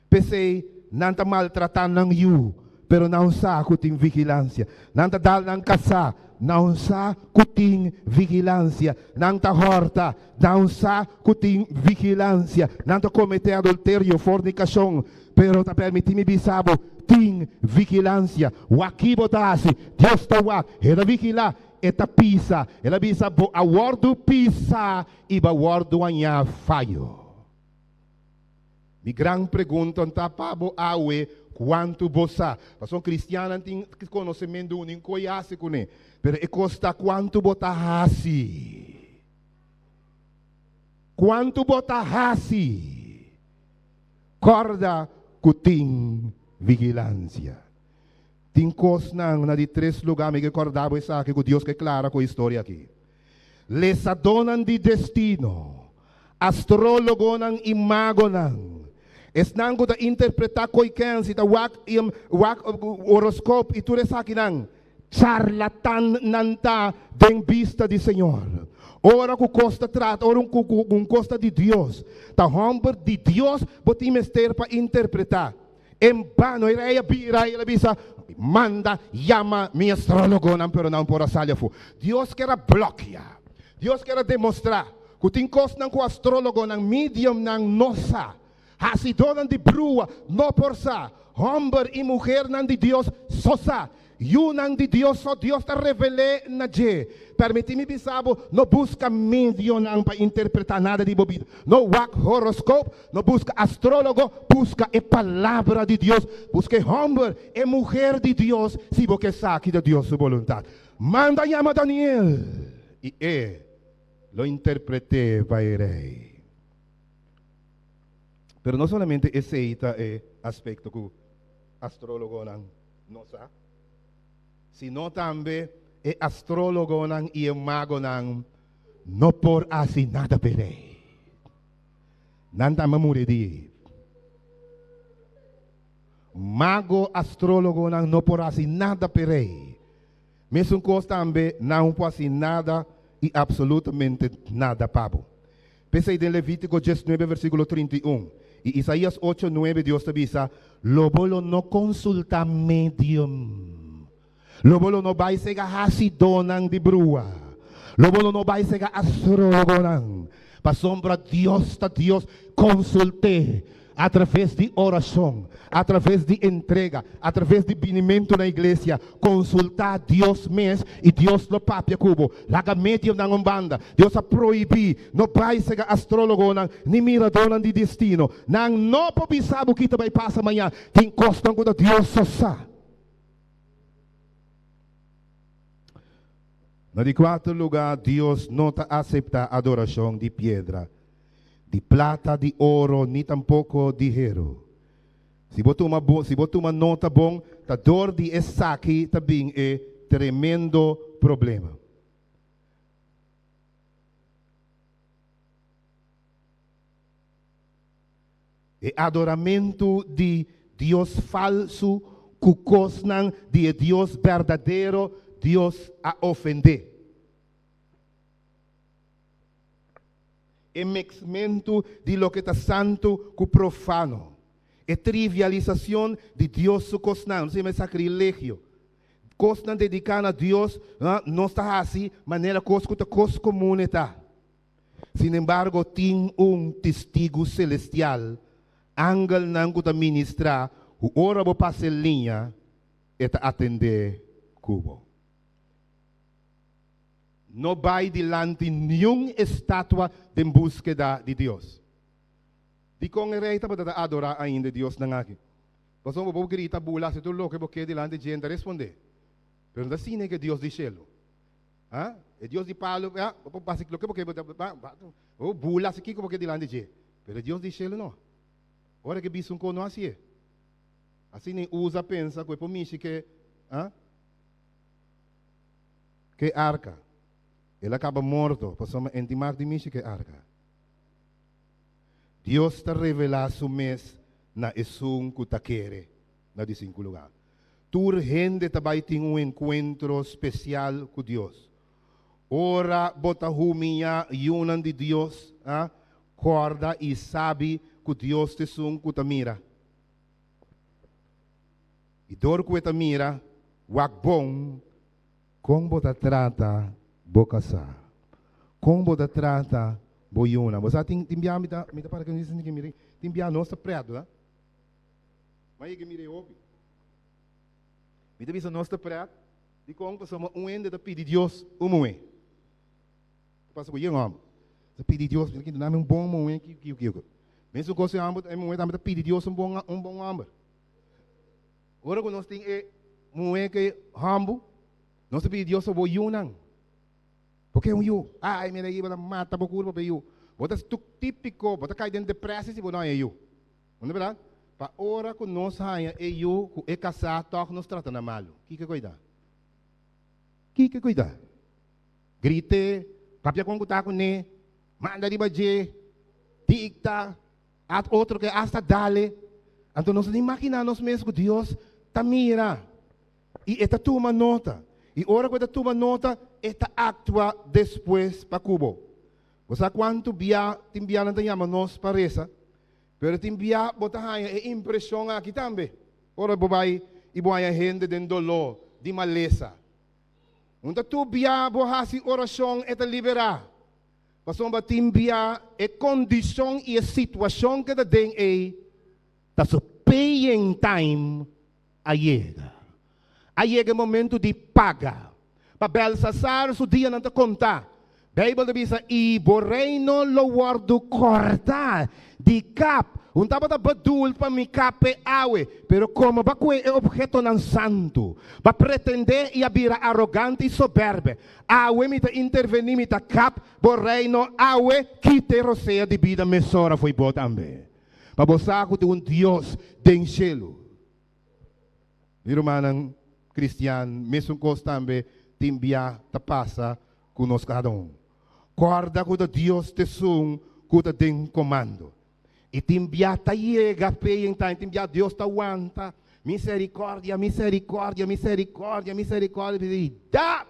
Pensei, não está maltratando you, pero não saco tem vigilância. Não está dando casa, não sa kuting vigilância, não ta horta, não sa kuting vigilância, não ta cometer adultério, fornicação, pero ta permitimi bisabo ting vigilância, waki botasi, Deus ta wak, ela vigila, eta pisa, ela bisa bo awardo pisa, iba awardo anya falho. Mi gran pergunta ta pabo awe quanto bossa. Pastor cristiano tem conhecimento unim conhece com ele, pero e costa quanto bota hasi. Quanto bota hasi. Corda kuting vigilância. Tem coisa na de 3 lugares que acordava essa que Deus que clara com a história aqui. Les adonan de destino. Astrólogo nang imago nang. Es nango da interpretar koiken si ta wak horoscope e tudo sa kinang charlatan nanta den vista de Senhor. Ora ku costa trata, ora ku costa de Deus. Ta homber de Deus botim ester para interpretar. Em vano ireia bira ela bisa manda llama mi astrólogo não pero não por asalha fu. Deus quer bloquear. Deus quer demonstrar que tem costa não com astrólogo não medium não nossa. Hasi donan de brua, no por sa. Homem e mulher nan de Deus, só sa. Yunan de Deus, só Deus ta revele na je. Permiti-me bisabo, no busca medio nan para interpretar nada de bobida. No wak horoscope, no busca astrólogo, busca a palavra de Deus. Busca homem e mulher de Deus, se você sabe de Deus sua vontade. Manda llama Daniel. E lo interprete vairei. Pero não somente esse é aspecto que o astrólogo não sabe, sino também é astrólogo e o mago não por assim nada perei. Não está mamuredi. Mago astrólogo não por assim nada perei. Mesmo coisa também não por assim nada e absolutamente nada pabo. Pensa em Levítico 19, versículo 31. E Isaías 8, 9, Deus te avisa, lobolo no consulta medium. Lobolo no vai sega hasidonang de brua. Lobolo no vai sega astrólogo. Pa sombra Deus ta Deus consulte. Através de oração, através de entrega, através de vinimento na igreja, consultar Deus mesmo e Deus no papia cubo. Laga médium na umbanda, Deus a proibir, no vai ser astrólogo ni mirador de destino. Nang no pobisabo kita vai passar amanhã, que encostam com Deus só. Na de 4 lugar, Deus não aceita adoração de pedra, de plata, de ouro, nem tampouco de dinheiro. Se botou uma nota bom, a dor de essa aqui também é tremendo problema. É adoramento de Deus falso, cucosnan de Deus verdadeiro, Deus a ofender. É meximento de lo que está santo com profano. É trivialização de Deus su cosnan, não se é sacrilégio. Cosnan dedicada a Deus, não está assim, maneira coisa comum está. Sin embargo, tem testigo celestial, ángel não que ministrar, o ora bo passe linha, e atender cubo. Não vai delante nenhuma estátua de búsqueda de Deus. De com rei para adorar ainda Deus não aqui. Mas não vou gritar bula se tu louco porque delante de gente responder. Pero não assim que Deus de céu. Ah? É Deus de Paulo, vou passar que porque o bula se que porque delante de gente. Pero Deus de céu não. Ora que bicho não assim. Assim nem usa pensa que por mim que arca. Ele acaba morto, passamos em timar de mim que arca. Deus está revelando su mês na esung kutaquere, na de 5 lugar. Tur gente também tem encontro especial com Deus. Ora, bota humilha, yunan de Deus, corda e sabe que Deus te sung kutamira. E dor que mira, wak bom, Como você trata bocasa? Como você trata boiuna? Você tem enviar me para que dizem que mire, tem enviar nossa preto, né? Mas que mire opi. Me deve ser nossa preto. De como você ende da pedir Deus moe. Passa com homem. Você pedir Deus, que dá um bom momento que. Mesmo que você amba, é momento da pedir Deus um bom amor. Agora que nós temos momento que hambo, nós pedir Deus o boiuna. Porque eu, ai, me daí, mata por curva para eu. Bota típico, bota cai dentro de depressão se não é eu. Não é verdade? Para hora que nós saia, eu, que é casado, toque nos trata na malo. Que cuidar? Que cuidar? Grite, capia com tá com ne, manda de baje, dicta, at outro que hasta dale. Então nós nem imaginar nós mesmos que Deus tá mira. E esta toma nota. E ora que esta toma nota, esta actua depois para Cubo. Você sabe quanto tem via não tem nós para essa? Pero tem via botar a impressão aqui também. Ora bobai e boai a gente de dolor, de maleza. Então tu via bohasi oração eta liberar. Pasong ba tem via é condição e a situação que tem aí, tá so paying time a chega. Aí é o momento de pagar. Para Belsasar, o dia não te contar. Bible diz, e o reino lo guardo cortar de cap. Um tapa da badul para mi cape awe. Pero como ba kwe é objeto nan santo. Ba pretender e abira arrogante e soberbe. Awe mi ta intervenir mi ta cap. Bo reino awe quite roseia de vida mesora foi bom também. Para bosaco de Deus den cielo. Irmão cristiano, mesmo coisa também, timbia ta passa conosco cada um. Guarda que Deus te sum, que te den comando. E timbia ta chega, paying time, timbia Deus ta aguanta. Misericórdia, misericórdia, misericórdia, misericórdia. E dá!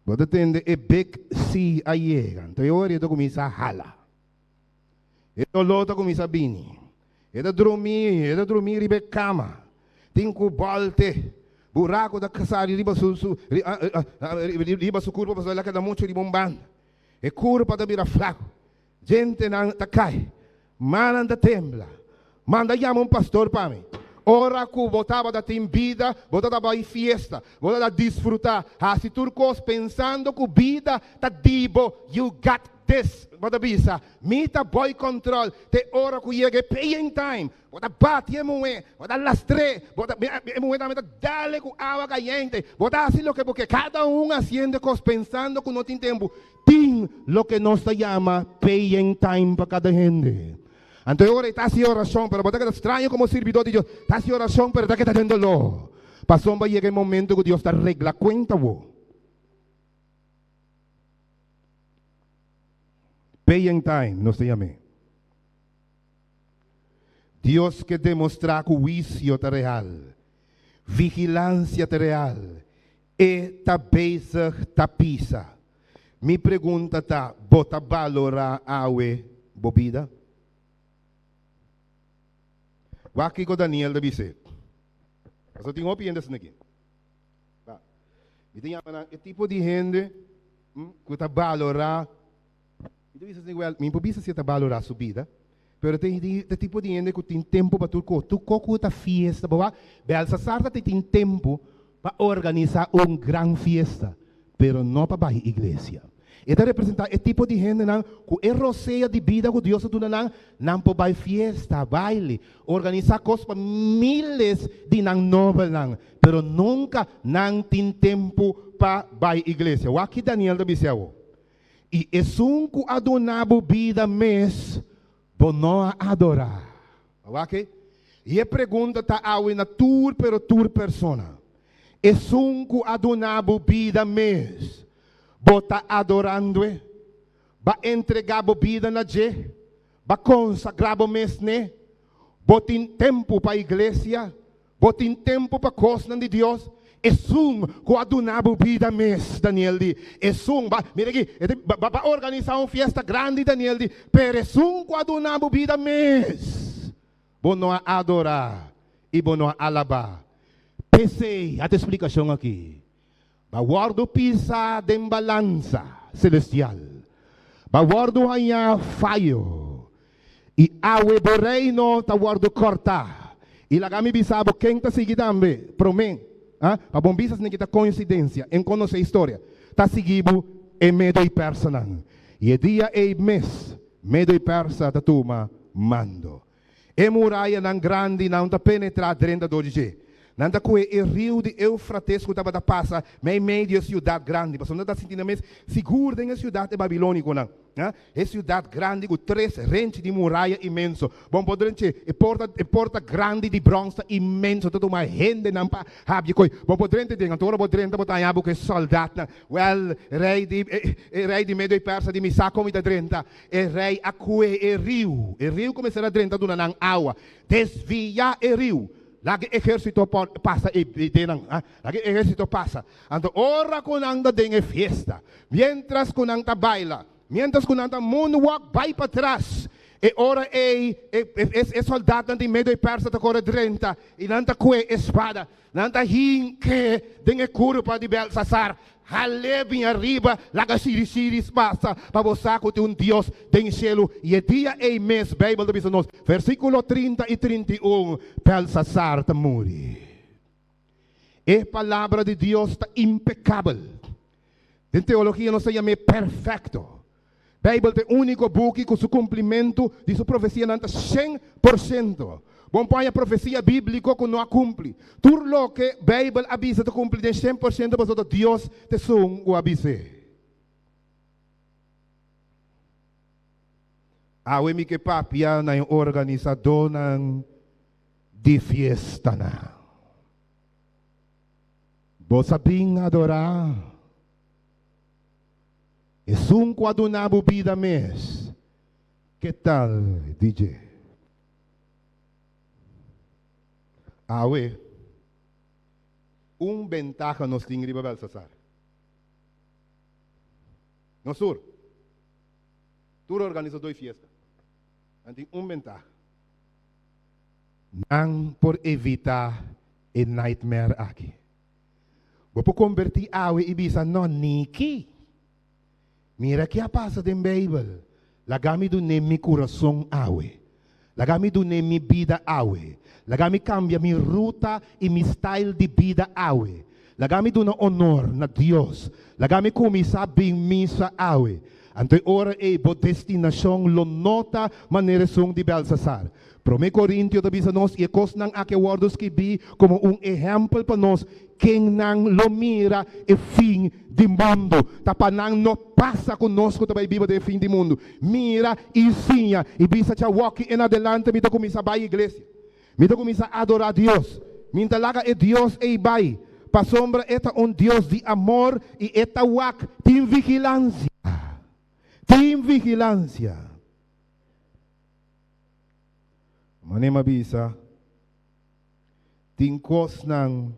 Você tende e big si a chega. Então eu ora começa a hala. E o lota começa a bini. E da dormir ribe cama. Tinko balte, buraco da casari riba su curva para lá que dá muito de bombando. E curva da vira flaco. Gente não tá cai, manda tembla, manda chama um pastor para mim. Ora que botava da tem vida, botava para ir festa, botava desfrutar. Se tu cos pensando que vida tá dibo, you got this. Bota bisa, mita boy control, te ora que chega paying time. Bota bate moe, bota lastre, bota moe da dale com água caliente. Bota assim lo que porque cada um haciendo cos pensando que não tem tempo. Tem lo que nos chama paying time para cada gente. Então agora está assim oração, pero bota que estranho como servidor de Deus. Está assim oração, pero está que está tendo lo. Passou vai chegar o momento que Deus está regla conta wo. Paying time, nos chama. Deus quer demonstrar que o juízo é real, vigilância é real, e tá beisa, tá pisa. Me pergunta tá, bota valorar a bebida? O aqui com Daniel da Bicet. Eu tenho opinião desse aqui. E tem que tipo de gente que tá valorar. Então isso é me precisa se tá valorar a subida. Pero tem tipo de gente que tem tempo para tu coco tá fiesta, boa. Belsa sarta tem tempo para organizar uma grande fiesta, pero não para a igreja. E tá representar é tipo de gente que é roceia de vida que Deus tu não para fiesta, baile, organizar coisas para miles de nobres pero nunca não tem tempo para a igreja. O aqui Daniel da Biceu. E é que adonabo vida mês por não adorar. Ok? E a pergunta está aí na tur persona. É que adonabo vida mês. Bota adorando, ba entregar a vida na je, ba consagrar o mês ne, botin tempo para a igreja, botin tempo para coisas de Deus. É que adonabo vida mês, Daniel di. É mira aqui, para organizar uma festa grande, Daniel di, pero é que adonabo vida mês. Bom adorar e bom alabar. Pensei, a explicação aqui. Bawardo pisa den balança celestial. Bawardo hanya fayo. E awe do reino tawardo corta. E lagami bisabo quem ta sigi tambe, promen. Pa bombisas nem kita coincidência, em conhecer a história. Ta sigibo e medo e persa nang. E dia e mês, medo e persa ta tuma mando. E muralha nang grande não ta penetrar dentro do G. Nanda que o rio de Eufrates que estava da passa, meio de cidade grande, mas não está sentindo mais seguro em a cidade de Babilônica não. É cidade grande com 3 rentes de muralha imenso. Bom poder dizer, porta grande de bronze imenso, toda uma gente não pa habia coi. Bom poder dizer, agora poder botar aí que soldado, well, rei de Medo e Persa de Misaco e da Drenta, e rei acue e rio começará a Drenta do nan água, desvia e rio. Lagi exército passa e denang, lagi exército passa. Ando ora kunang da denge fiesta. Mientras kunang ta baila, mientras kunang ta moonwalk vai para trás. E ora é soldado de Medo e Persa ta corre drenta e nanta que espada, nanta hinque denge curva de Belsasar. Halebem arriba, laga siris passa, para você que tem Deus tem cielo e dia e mês, Bíblia diz nos, versículo 30 e 31, Belsasar ta muri. A palavra de Deus está impecável. Em teologia não se chama perfeito. Bíblia é o único book com seu cumprimento de sua profecia nanta 100%. Bom pai, a profecia bíblica que não cumpre. Tudo lo que a Bíblia avisa de cumprir de 100%, mas Deus te sung o avisa. Awe mi que papia na organizador de fiesta na. Você sabem adorar. E sung quando na bebida mês. Que tal, DJ? Awe, ventaja nos tem riba Belsasar. No sur, tu organiza 2 fiestas. Tem ventaja. Não por evitar a nightmare aqui. Vou convertir awe e bisa no niki. Mira que passa em Bíblia. Lagami do nemi coração awe. Lagami do nemi vida awe. Lagami cambia minha ruta e meu style de vida awe. Lagami do na honor na Deus. Lagami começar bem missa awe. Ante ora e bo destinação lo nota maneira song de Belsasar. Prome Corintio da bisa nos e cos nang ake wordos que bi como exemplo para nós quem nang lo mira e fim de mundo. Tapa nang no passa conosco também viva de fim de mundo. Mira e ensina e bisa cha walk en adelante me começar a igreja. Me começar a adorar a Deus. Me laga é Deus e vai. Pa sombra eta Deus de amor e eta wak tem vigilância. Tem vigilância. Manema bisa. Tem cos nang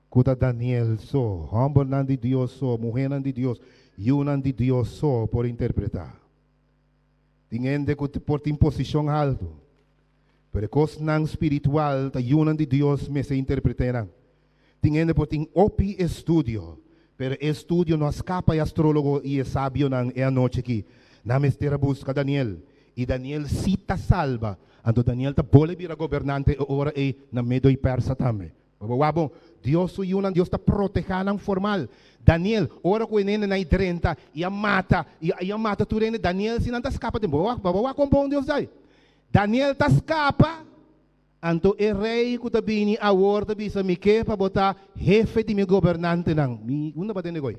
kuta Daniel so. Humble nan de Deus so. Mujer nan de Deus. Yunan de Deus so por interpretar. Tem ende por tem posição alto. Pero cos nang espiritual ta yunan de Deus me se interpreteran. Tingende por ting opi estudio. Pero estudio no escapa e astrólogo e sabio nang e anoche aqui. Na mestera busca Daniel. E Daniel cita salva. Ando Daniel ta bole vira governante ora e na Medo e Persa também. Wabong, Deus o yunan, Deus ta protejanang formal. Daniel, ora ko inene na 30 e a mata tu rene Daniel sinanta escapa de boa compon Deus dai. Daniel ta escapa, anto e rei que tabini a word bisa mi que para botar jefe de meu governante nang. Mi una ba denegoi.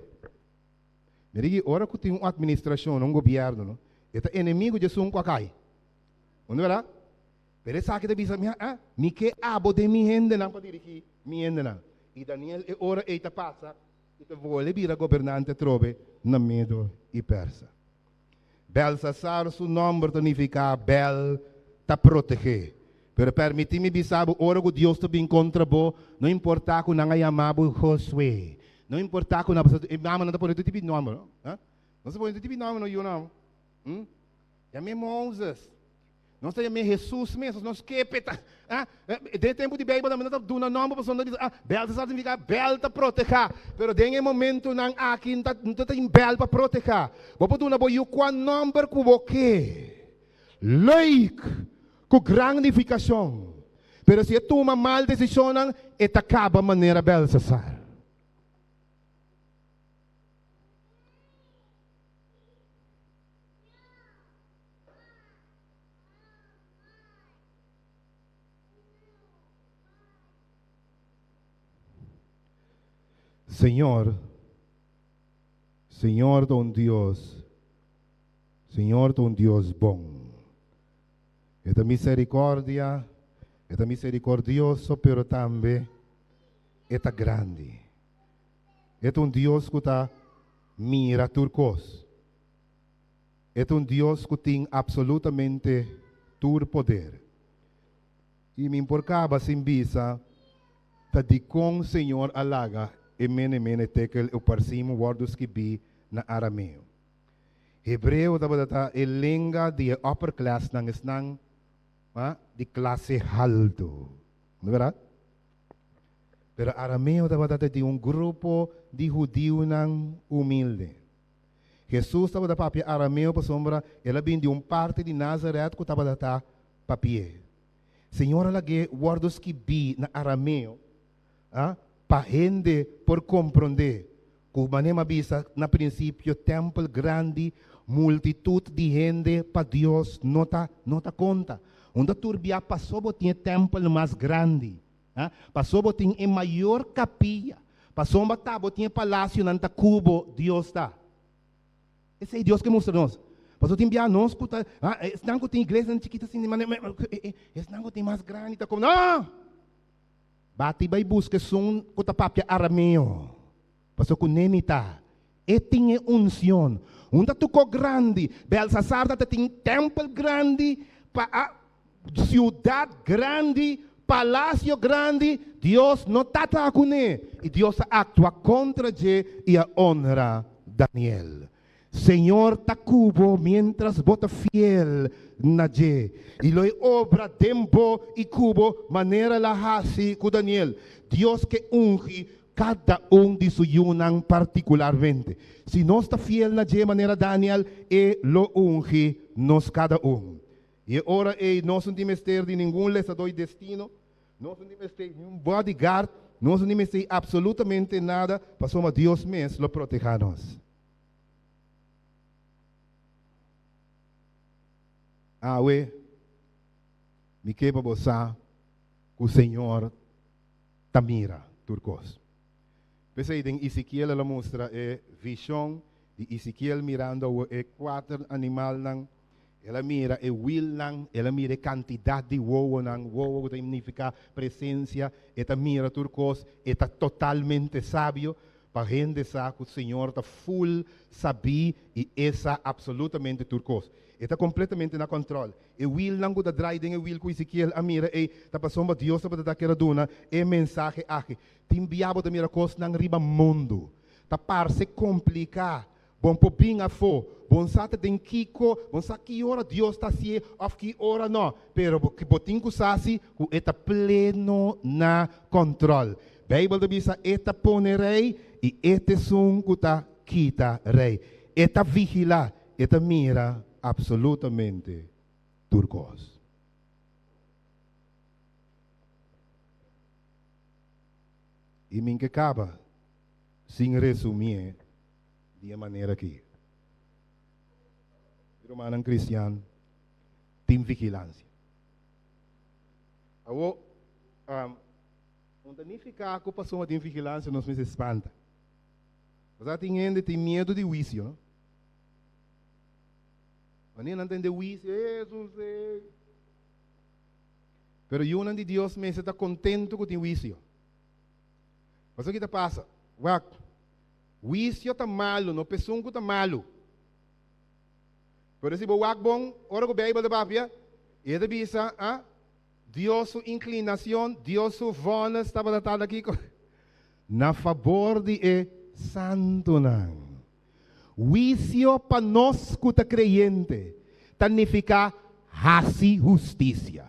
Merigi ora que tem uma administração, um governo, no? Eta inimigo de sum quakai. Onde verá? Pero essa que bisa mi que abo de mi hende nang para dirigir mi hende nang. E Daniel e ora eta passa, eta vuole vira governante trove na Medo e Persa. Belsasar su nome significa Bel ta proteger. Pero permiti-me bisabo ora que Deus te bem contra bo, não importa que não chamado Josué, não importa que não mama não pode ter nome, não? Não se pode ter nome no nome. Chame Moses. Nós temos Jesus mesmo, nós quepeta. De tempo de Bíblia, nós estamos dando nome para pessoas dizer, bel significa bel para proteger. Pero tem momento nang aqui não tem bel para proteger. Vou dar boy qual number que você like com grandificação. Pero se toma mal decisão, eta acaba maneira bel cessar. Senhor Don Deus bom. Esta misericórdia, esta misericordioso, pero também esta grande. É Deus que está mira turcos. É Deus que tem absolutamente todo poder. E me importava sem visa, tá de com Senhor alaga. Mene tekel o parsimo wordos que bi na arameo. Hebreu da língua de upper class nang isnang de classe alto. Não é verdade? Pero arameo da de grupo de judío nang humilde. Jesus estava da papia arameo para sombra, ela vem de parte de Nazareth que estava da papia. Senhora lage wordos que bi na arameo, para gente por compreender. Como manema visa, na princípio, templo grande, multitud de gente para Deus nota conta. Onde turbia passou tinha templo mais grande, passou tinha em maior capilla, passou tinha palácio nanta cubo Deus está. Esse é Deus que mostra nós. Passou tinha nós que não tem igreja chiquita assim, esse não tem mais grande, tá como não. Bati vai buscar som ko tapapya arameo. Paso ko nemita. E tinha unção. Unda tuko grande. Belsasar ta ting temple grande, ciudad grande, palacio grande. Deus no tata akune. E Deus actua contra je e a honra Daniel. Senhor takubo mientras bota fiel na je. E loi obra tempo e cubo maneira la hasi com Daniel. Deus que unge cada de su yunang particularmente. Se nós está fiel na je maneira Daniel, e lo unge nos cada E ora nós não temos ter de nenhum lesador destino, nós não temos ter nenhum bodyguard, nós não temos ter absolutamente nada, para soma Deus mesmo lo proteger nós. Me quebra você, o Senhor tamira turcos. Pensei em Ezequiel, ela mostra a visão de Ezequiel mirando o quatro animais, ela mira o will, ela mira a quantidade de wowo que significa presença, ela mira turcos, ela totalmente sábio, para a gente saber que o Senhor está full, sabi e essa absolutamente turcos. Está completamente na controle. E o will não da drai den o will que Ezequiel amira e tá passando Deus tá para daquela dona e mensagem aqui. Timbiabo da mira cos nang riba mundo. Tá parse complicar. Bom popinho a fo. Bom sata den kiko, bom sa que hora Deus tá se of que hora não. Pero que botin ku sasi ku eta pleno na controle. Bíblia da bisa eta ponerei e eta sun ku ta kita rei. Eta vigila, eta mira absolutamente turcos. E me acaba, sem resumir, de maneira que o romano cristiano tem vigilância. Onde nem ficar com a pessoa de vigilância, nós nos espanta. Mas tem medo de vício, não? Mas não entende vício, Jesus. Pero o de Deus me está contento com o vício. Mas o que passa? Vício está malo, não pessoa está malo. Por isso, o bom, ora que o Bíblia da Bíblia, ele diz, Deus sua inclinação, Deus sua vontade estava datado aqui na favor de santo não. Vício para nós que está crente, significa hace justicia.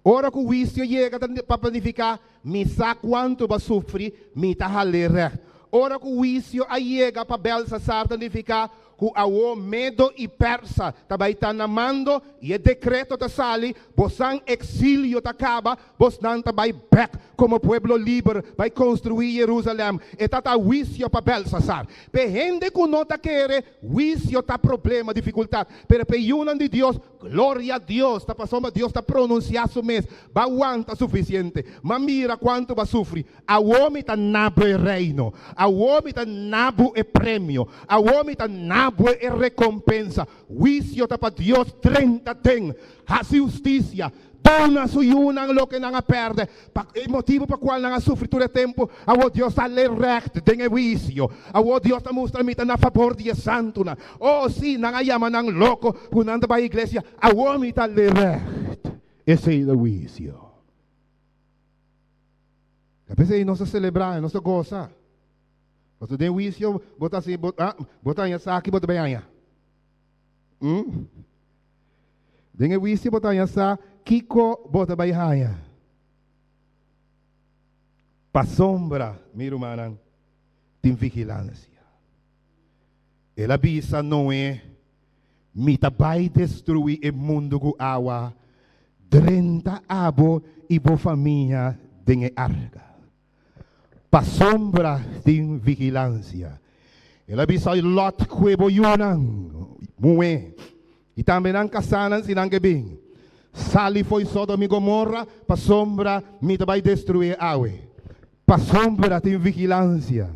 Ora que o juízo chega para planificar, me sabe quanto vai sofrer, me tá reto. Ora que o juízo chega para belsa planificar, que o medo e persa também está namando e o decreto está sali, bosan exílio está acaba, bosan também back como pueblo livre, vai construir Jerusalém. E tá juízo para Belsasar. Pe gente que não está querendo, juízo está problema, dificuldade. Pero pe yunan de Deus, glória a Deus, está passando, Deus está pronunciando o mês, vai aguanta suficiente. Mas mira quanto vai sofrer. A homem está nabo e reino, a homem está nabo e prêmio, a homem está nabo e recompensa. Juízo está para Deus 30 tem, a justiça. Dona suyunan lo que nang perde. El motivo para qual nang sufre todo el tiempo, a Dios está le recto, den juicio. A Dios está mostrando a favor de santo. Oh sí, nang llama nang loco, punando para la iglesia, a homem está le recto. Ese es el juicio. A veces no se celebra, no se goza. Você tem juicio, bota assim, bota aí aqui, bota bem aí. Den juicio, bota aí Kiko bota baihaya. Pa sombra, miro manan, tem vigilância. Ela bisa não é, mita vai destruir o mundo com água, 30 abo e boa família tem arca. Pa sombra tem vigilância. Ela bisa lot kuebo yunan, mué. E também não casanan sinang gebing. Sali foi Sodoma e Gomorra, para sombra, me vai destruir a água. Para sombra tem vigilância.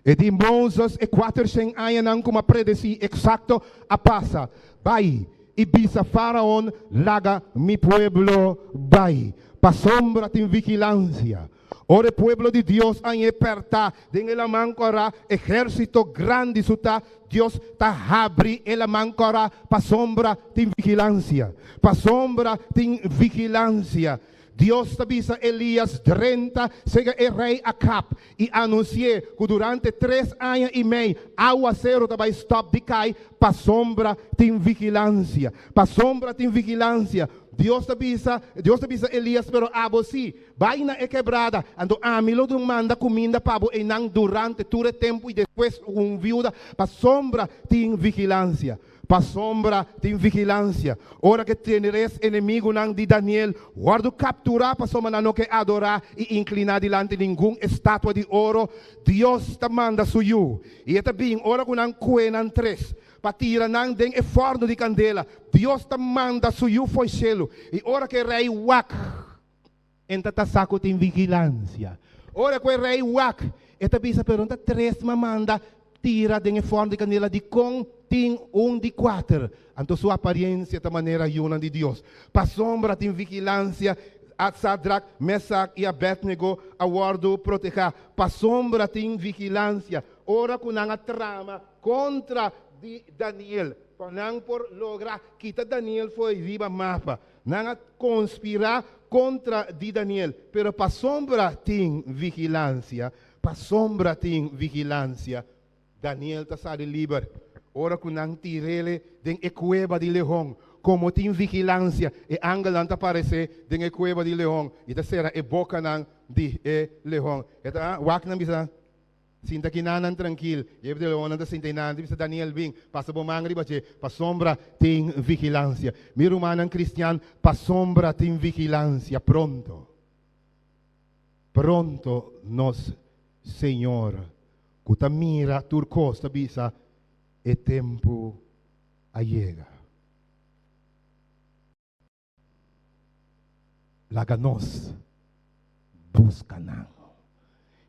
E de Moses e 400 anos, como predeci exacto, a passa. Vai, e bisa faraón, laga mi pueblo, vai. Para sombra tem vigilância. Ora o pueblo de Deus em apertar, den ela mancora, exército grande suta, Deus está abre ela mancora, para sombra tem vigilância, para sombra tem vigilância. Deus avisa Elias 30, chega o rei Acab e anuncia que durante 3 anos e meio, aguaceiro vai stop de cair, para sombra tem vigilância, para sombra tem vigilância. Deus avisa Elias, pero abo si, vai na quebrada, ando amilo do manda comida para e não durante todo o tempo e depois viúva, para sombra tem vigilância. Para sombra tem vigilância. Ora que teneres inimigo não de Daniel, guardo capturar para sombra não que adorar e inclinar diante de nenhum estátua de ouro. Deus te manda suyo. E é também, ora que não coenan 3. Para tirar não den e forno de candela. Deus te manda suyo foi selo. E ora que rei wak, enta saco tem vigilância. Ora que rei wak, eta bisa pergunta 3 mamanda tira den e forno de candela de com tem de 4. Então sua aparência da maneira yuna de Deus. Para sombra tem vigilância. A Sadrach, Mesac e Abednego aguardo proteger. Para sombra tem vigilância. Ora com a trama contra de Daniel. Para por lograr que Daniel foi viva mapa. Não conspirar contra de Daniel. Pero para sombra tem vigilância. Para sombra tem vigilância. Daniel está saindo livre. Ora que não tirele den e cueva de leão, como tem vigilância, e angel não aparece den e cueva de leão, e da será e boca não de leão. Eta wak não bisa, sinta que não tranquilo, e de leão não sinta não, bisa Daniel bing, passa bom mangri bache, pa sombra tem vigilância. Miro manan cristiano, pa sombra tem vigilância, pronto. Pronto nos Senhor, kuta mira turcosta bisa e tempo chega. Laga nós busca não.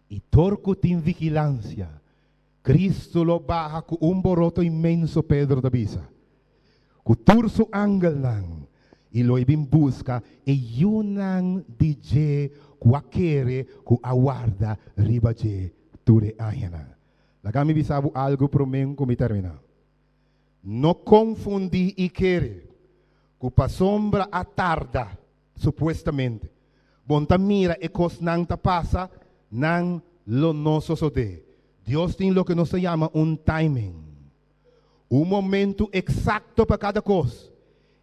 E torco tem vigilância. Cristo lo barra com boroto imenso Pedro da bisa. Com turso angel não. E lo ibim busca e yunan DJ quaquere ku aguarda riba je ture ayana. La kami bisabo algo promen como termina. No confundi e querer. Cupa sombra a tarda, supostamente. Bonta mira e cos nang ta pasa, nang lo nosso sode. Dios tem lo que nos llama un timing. Un momento exacto para cada cosa.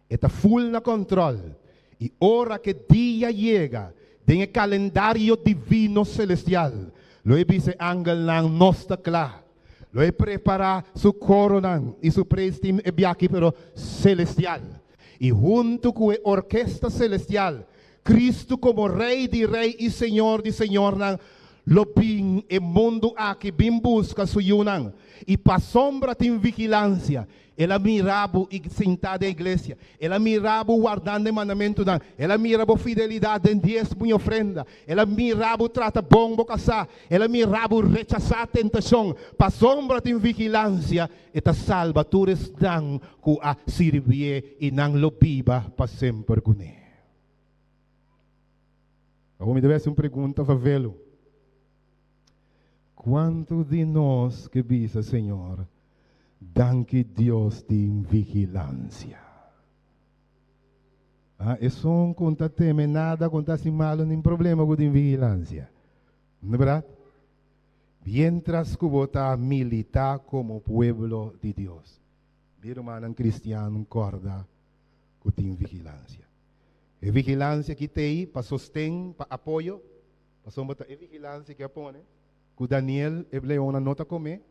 Está full na control. Y hora que día llega, en el calendario divino celestial, lo dice ángel no está claro. Lo prepara su corona y su prestim aquí pero celestial. Y junto con la orquesta celestial, Cristo como rey de rey y señor de señor, lo bin el mundo aquí bin busca su yunan. Y pa sombra tem vigilancia. Ela miraba e sentada na igreja. Ela mirava guardando o mandamento. Ela mirava fidelidade em dízimo e ofrenda. Ela mirava trata bom casar. Ela mirava rechazar a tentação. Para sombra de vigilância, esta salva todos dan que a servir e não lo biba para sempre com ele. Agora me deve uma pergunta para vê-lo. Quanto de nós que visa, Senhor, dan que Deus tem vigilância? Isso não conta teme nada, conta assim malo, nem problema com vigilância. Não é verdade? Mientras que você milita como pueblo de Deus. Meu irmão cristiano corda que tem vigilância. É vigilância que tem para sostém, para apoio. É vigilância que apone. Que Daniel leu uma nota comer.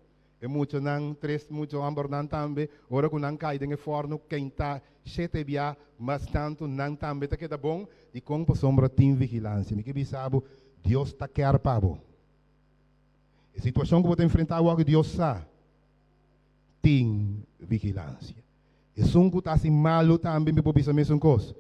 E muito não três muito ambordan também. Ora que não cai dentro do forno quem está sete via, mas tanto não também tá que tá bom. E com por sombra tem vigilância. Me que bisabo Deus está quer para bo. A situação que você enfrentar o que Deus sabe tem vigilância. E se que está assim malo também me pode saber uma coisa.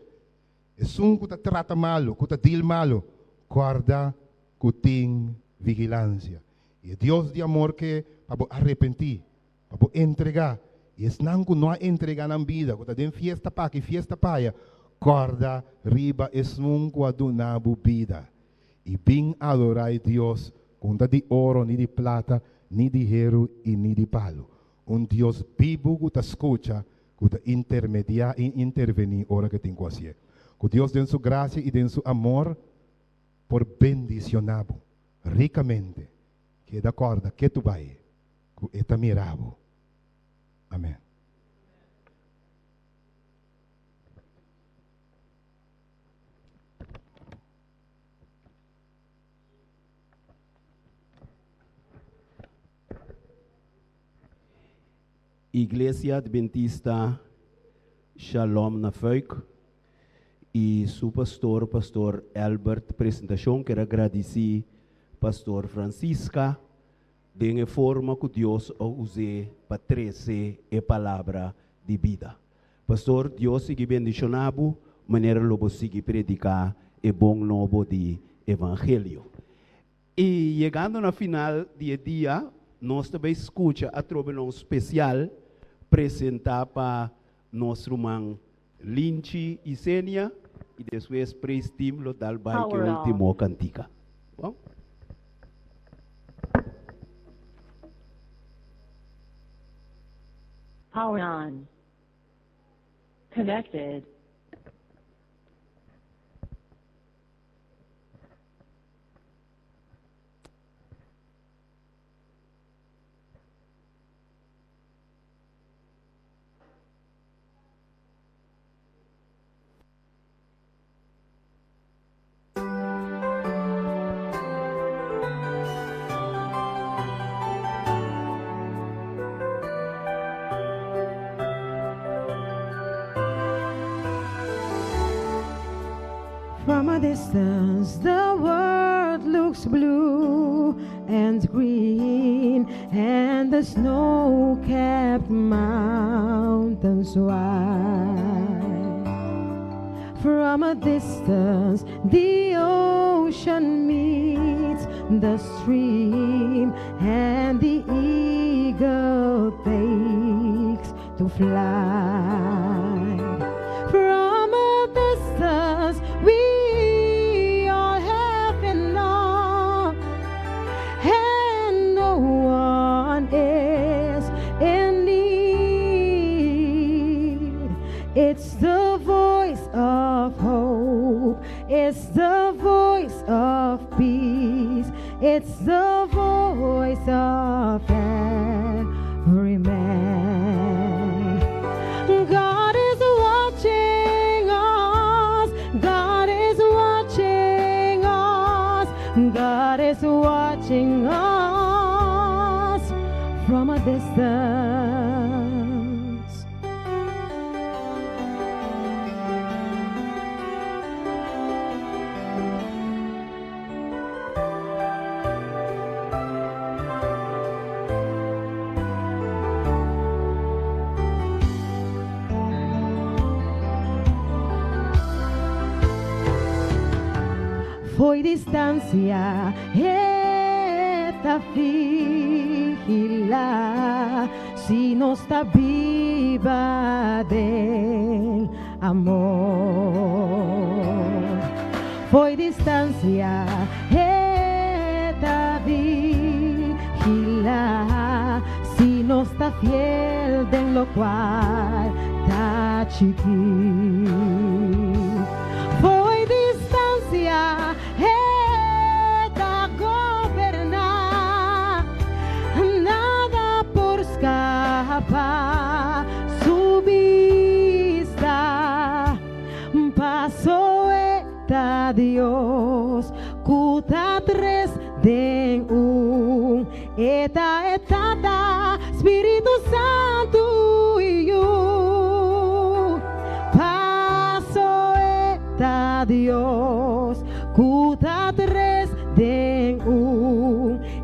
E se que está trata malo, que está deal malo, guarda que tem vigilância. E Deus de amor que para arrepentir, para entregar. E es não entregar na vida, quando tem fiesta para que fiesta paia, corda riba es nunca adunabo vida. E bem adorar Deus, quando de ouro, nem de plata, nem de hierro e nem de palo. Deus vivo que te escuta, que te intermediar e intervenir hora que tem que fazer. Que Deus dê sua graça e dê seu amor por bendicionado ricamente. Que da corda que tu vai, que está mirado. Amém. Igreja Adventista Shalom na Fuik e seu pastor Albert, apresentação, quero agradecer pastor Francisca, de forma que Deus use para trazer a palavra de vida. Pastor, Deus sigue bendicionado, maneira lobo sigue predicar o bom novo de evangelho. E chegando no final do dia, nós também escuta a trombone especial apresentar para nosso irmão Lynch e Sênia e depois prestimos dar para o último cantica. Bom? Power on. Connected. From a distance, the world looks blue and green, and the snow-capped mountains wide. From a distance, the ocean meets the stream, and the eagle takes to fly. From a distance, we all have enough, and no one is in need. It's the voice of hope, it's the voice of peace, it's the voice of every man. God is watching onde estás? Foi distância esta vigila, se não está viva de amor. Foi distância esta vigila, se não está fiel de lo qual está chiquito. Foi distância esta governar, nada por escapar, su vista passou eta Dios, cuta tres de eta etata, Espírito Santo e eu, passou eta Dios, cuta tres de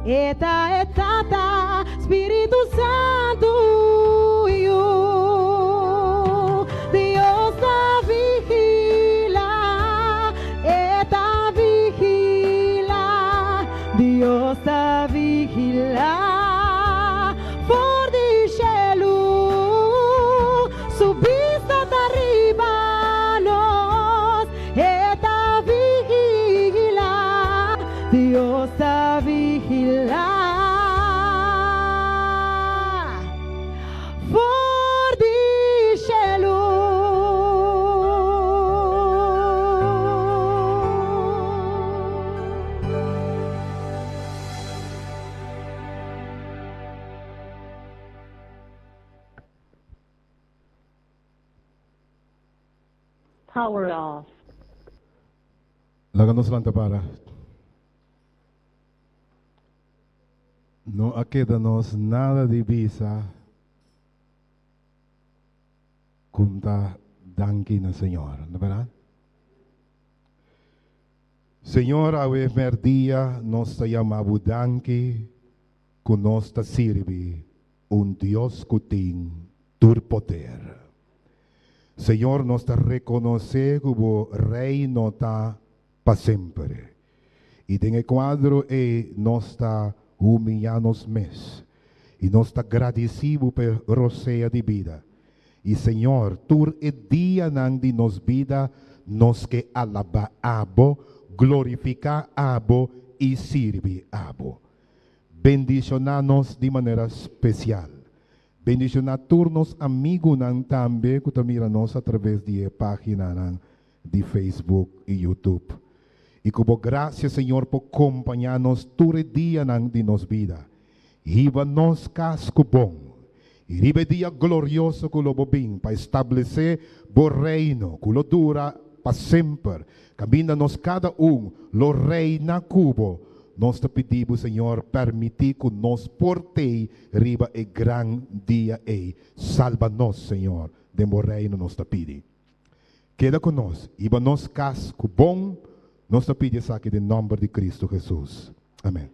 eta etata, Espírito Santo e eu, Dios da vigila, eta vigila, Dios da vigila, for di cielo, su vista d'arriba nos, eta vigila, Dios da vigila, for di cielo. Power off. Láganos lang para. No queda-nos nada de visa kunta danki na Senhor, não é verdade? Senhor, ao primeiro dia, nós te chamamos danki, que nós te sirve Deus que tem todo poder. Senhor, nós te reconhecemos como Rei nota para sempre. E tem quadro nós te humilhamos mais. E nós te agradecemos por roceia de vida. E Senhor, tur e dia nang de nos vida, nos que alaba abo, glorificar abo e servir abo. Bendicionar-nos de maneira especial. Bendicionar turnos amigos nang também que mira nós através de página nang de Facebook e YouTube. E como graças, Senhor, por acompanhar-nos todo dia nang de nos vida. Riba nos casco bom. E riba dia glorioso que lo bobim para estabelecer o reino que lo dura para sempre. Camina-nos cada lo reina cubo. Nós te pedimos, Senhor, permitir que nos portei riba e gran dia e. Salva-nos, Senhor, de o reino nos te pedi. Queda conosco. Iba nos casco bom. Nós te pedimos aqui em nome de Cristo Jesus. Amém.